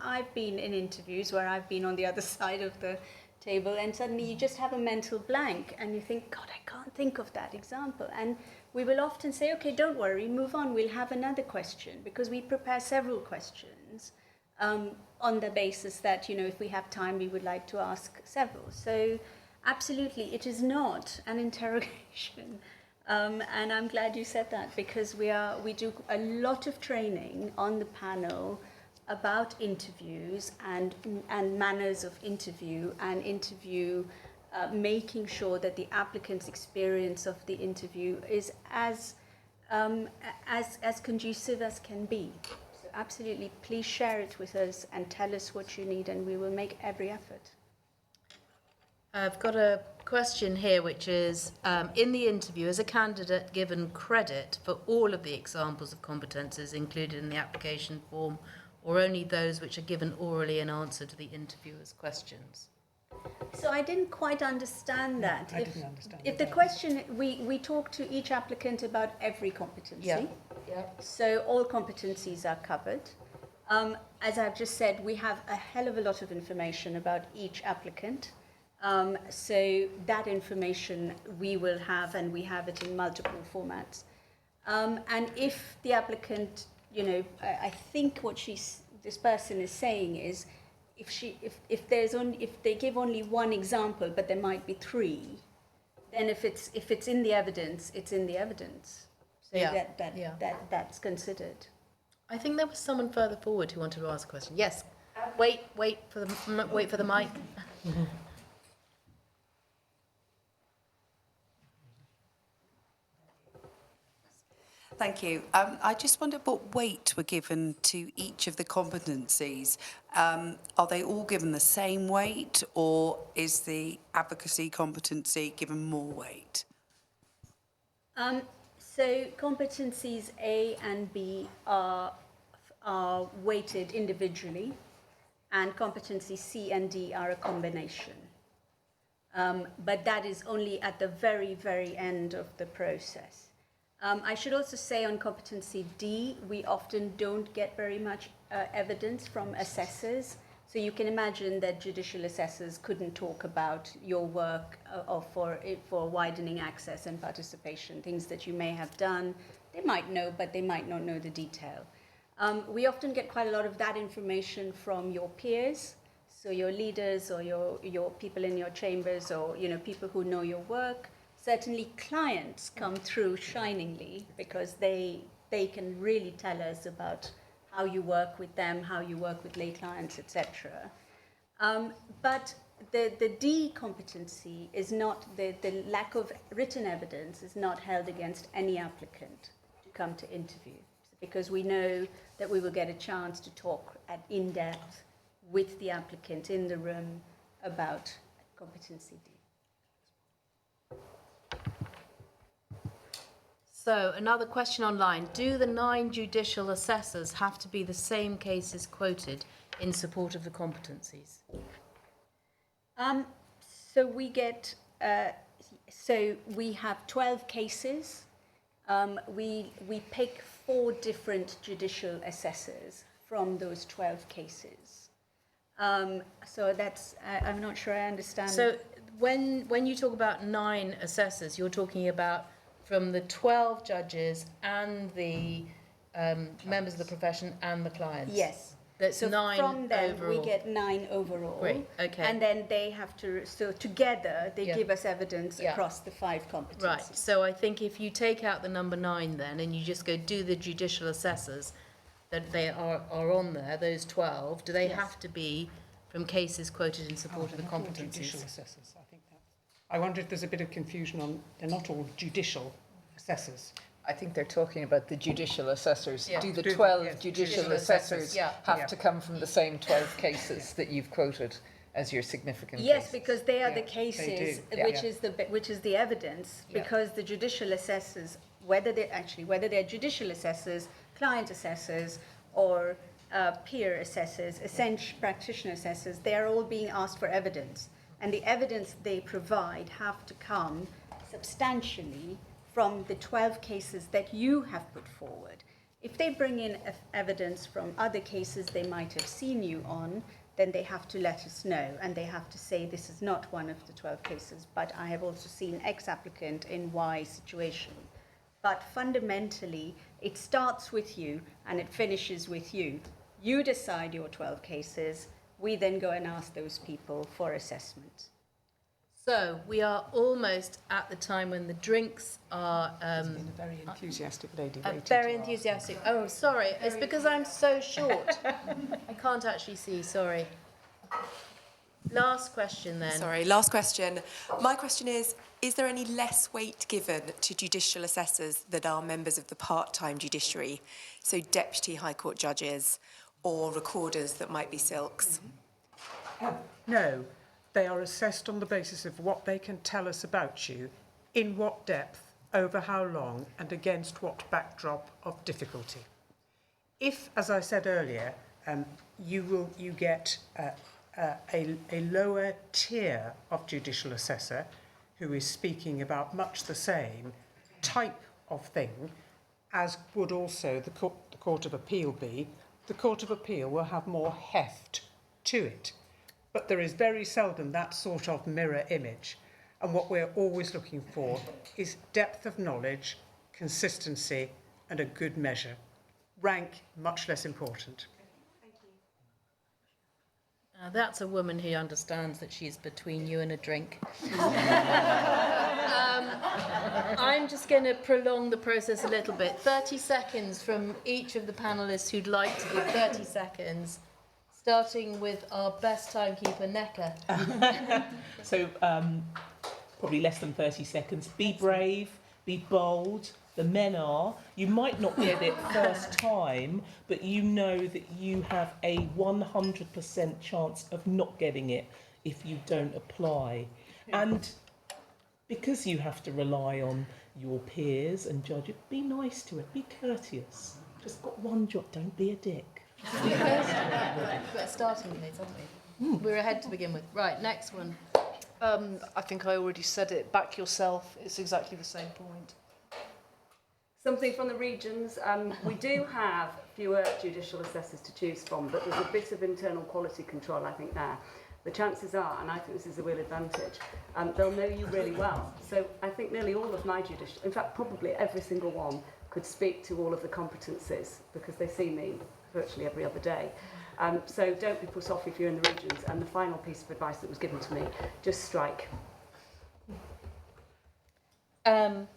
I've been in interviews where I've been on the other side of the table and suddenly you just have a mental blank and you think, God, I can't think of that example. And we will often say, okay, don't worry, move on, we'll have another question, because we prepare several questions on the basis that, if we have time, we would like to ask several. So absolutely, it is not an interrogation. And I'm glad you said that, because we do a lot of training on the panel about interviews and manners of interview and interview, making sure that the applicant's experience of the interview is as conducive as can be. So absolutely, please share it with us and tell us what you need, and we will make every effort. I've got a question here, which is, in the interview, is a candidate given credit for all of the examples of competences included in the application form, or only those which are given orally in answer to the interviewer's questions? So I didn't quite understand that. I didn't understand If that. the question, we talk to each applicant about every competency. Yeah. So all competencies are covered. As I've just said, we have a hell of a lot of information about each applicant. So that information we will have, and we have it in multiple formats. And if the applicant, I think what this person is saying is, if they give only one example, but there might be three, then if it's in the evidence, it's in the evidence. So that's considered. I think there was someone further forward who wanted to ask a question. Yes. Wait for the mic. Thank you. I just wondered what weight were given to each of the competencies. Are they all given the same weight, or is the advocacy competency given more weight? So competencies A and B are weighted individually, and competencies C and D are a combination. But that is only at the very, very end of the process. I should also say on competency D, we often don't get very much evidence from assessors. So you can imagine that judicial assessors couldn't talk about your work for widening access and participation, things that you may have done. They might know, but they might not know the detail. We often get quite a lot of that information from your peers, so your leaders or your people in your chambers, or people who know your work. Certainly clients come through shiningly because they can really tell us about how you work with them, how you work with lay clients, etc. But the D competency is not, the lack of written evidence is not held against any applicant to come to interview, because we know that we will get a chance to talk in depth with the applicant in the room about competency D. So, another question online. Do the 9 judicial assessors have to be the same cases quoted in support of the competencies? So we get, so we have 12 cases. We pick 4 different judicial assessors from those 12 cases. So that's, I'm not sure I understand. So when you talk about 9 assessors, you're talking about from the 12 judges and the members of the profession and the clients? Yes. That's so 9 from them, overall. we get 9 overall. Great, okay. And then they have to, so together, they give us evidence across the 5 competencies. Right, so I think if you take out the number 9 then, and you just go do the judicial assessors, that they are on there, those 12, do they have to be from cases quoted in support of the competencies? Judicial assessors, I think that. I wonder if there's a bit of confusion on, they're not all judicial assessors. I think they're talking about the judicial assessors. Yeah. Do the Do 12 yes, judicial judicial assessors Yeah. have to come from the same 12 cases that you've quoted as your significant Yes, cases? because they are Yeah, the they cases, do. Yeah. which is the evidence, because the judicial assessors, whether they're judicial assessors, client assessors, or peer assessors, essential practitioner assessors, they are all being asked for evidence. And the evidence they provide have to come substantially from the 12 cases that you have put forward. If they bring in evidence from other cases they might have seen you on, then they have to let us know, and they have to say this is not one of the 12 cases, but I have also seen X applicant in Y situation. But fundamentally, it starts with you and it finishes with you. You decide your 12 cases, we then go and ask those people for assessment. So we are almost at the time when the drinks are It's been a very enthusiastic lady waiting. very enthusiastic. Oh, sorry. It's because I'm so short. I can't actually see. Sorry. Last question then. Sorry, last question. My question is there any less weight given to judicial assessors that are members of the part-time judiciary, so deputy High Court judges or recorders that might be silks? No, they are assessed on the basis of what they can tell us about you, in what depth, over how long, and against what backdrop of difficulty. If, as I said earlier, you get a lower tier of judicial assessor who is speaking about much the same type of thing as would also the Court of Appeal be, the Court of Appeal will have more heft to it. But there is very seldom that sort of mirror image. And what we're always looking for is depth of knowledge, consistency, and a good measure. Rank, much less important. That's a woman who understands that she's between you and a drink. I'm just going to prolong the process a little bit. 30 seconds from each of the panellists who'd like to give 30 seconds, starting with our best timekeeper, Nneka. So probably less than 30 seconds. Be brave, be bold. The men are. You might not get it first time, but you know that you have a 100% chance of not getting it if you don't apply. And because you have to rely on your peers and judge it, be nice to it, be courteous. Just got one job, don't be a dick. We're starting place, aren't we? We're ahead to begin with. Right, next one. I think I already said it. Back yourself. It's exactly the same point. Something from the regions. We do have fewer judicial assessors to choose from, but there's a bit of internal quality control, I think, there. The chances are, and I think this is a real advantage, they'll know you really well. So I think nearly all of my judicial, in fact, probably every single one, could speak to all of the competencies because they see me virtually every other day. So don't be put off if you're in the regions. And the final piece of advice that was given to me, just strike. Going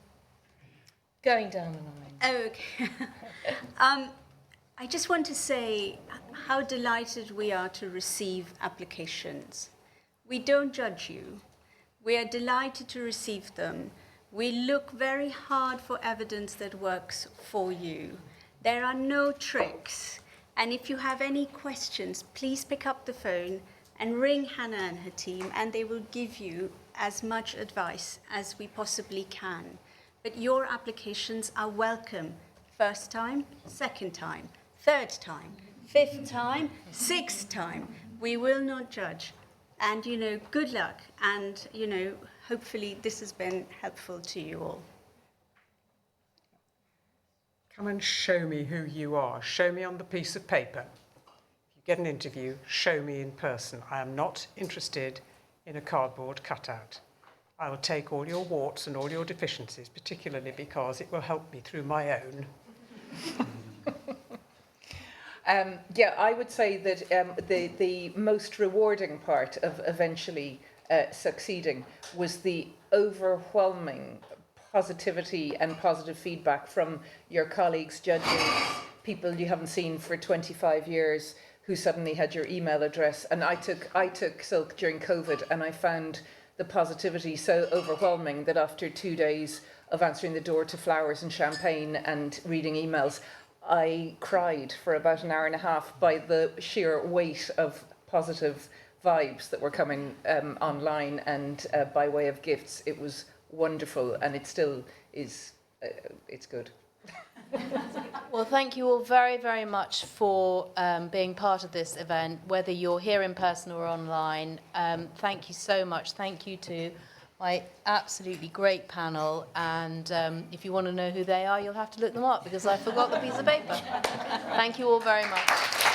down the line. Okay. I just want to say how delighted we are to receive applications. We don't judge you. We are delighted to receive them. We look very hard for evidence that works for you. There are no tricks. And if you have any questions, please pick up the phone and ring Hannah and her team, and they will give you as much advice as we possibly can. But your applications are welcome. First time, second time, third time, fifth time, sixth time. We will not judge. And, good luck. And, hopefully this has been helpful to you all. Come and show me who you are. Show me on the piece of paper. If you get an interview, show me in person. I am not interested in a cardboard cutout. I will take all your warts and all your deficiencies, particularly because it will help me through my own. I would say that the most rewarding part of eventually succeeding was the overwhelming positivity and positive feedback from your colleagues, judges, people you haven't seen for 25 years who suddenly had your email address. And I took Silk during COVID, and I found the positivity so overwhelming that after 2 days of answering the door to flowers and champagne and reading emails, I cried for about an hour and a half by the sheer weight of positive vibes that were coming online and by way of gifts. It was wonderful, and it still is. It's good. Well, thank you all very, very much for being part of this event, whether you're here in person or online. Thank you so much. Thank you to my absolutely great panel. And if you want to know who they are, you'll have to look them up because I forgot the piece of paper. Thank you all very much.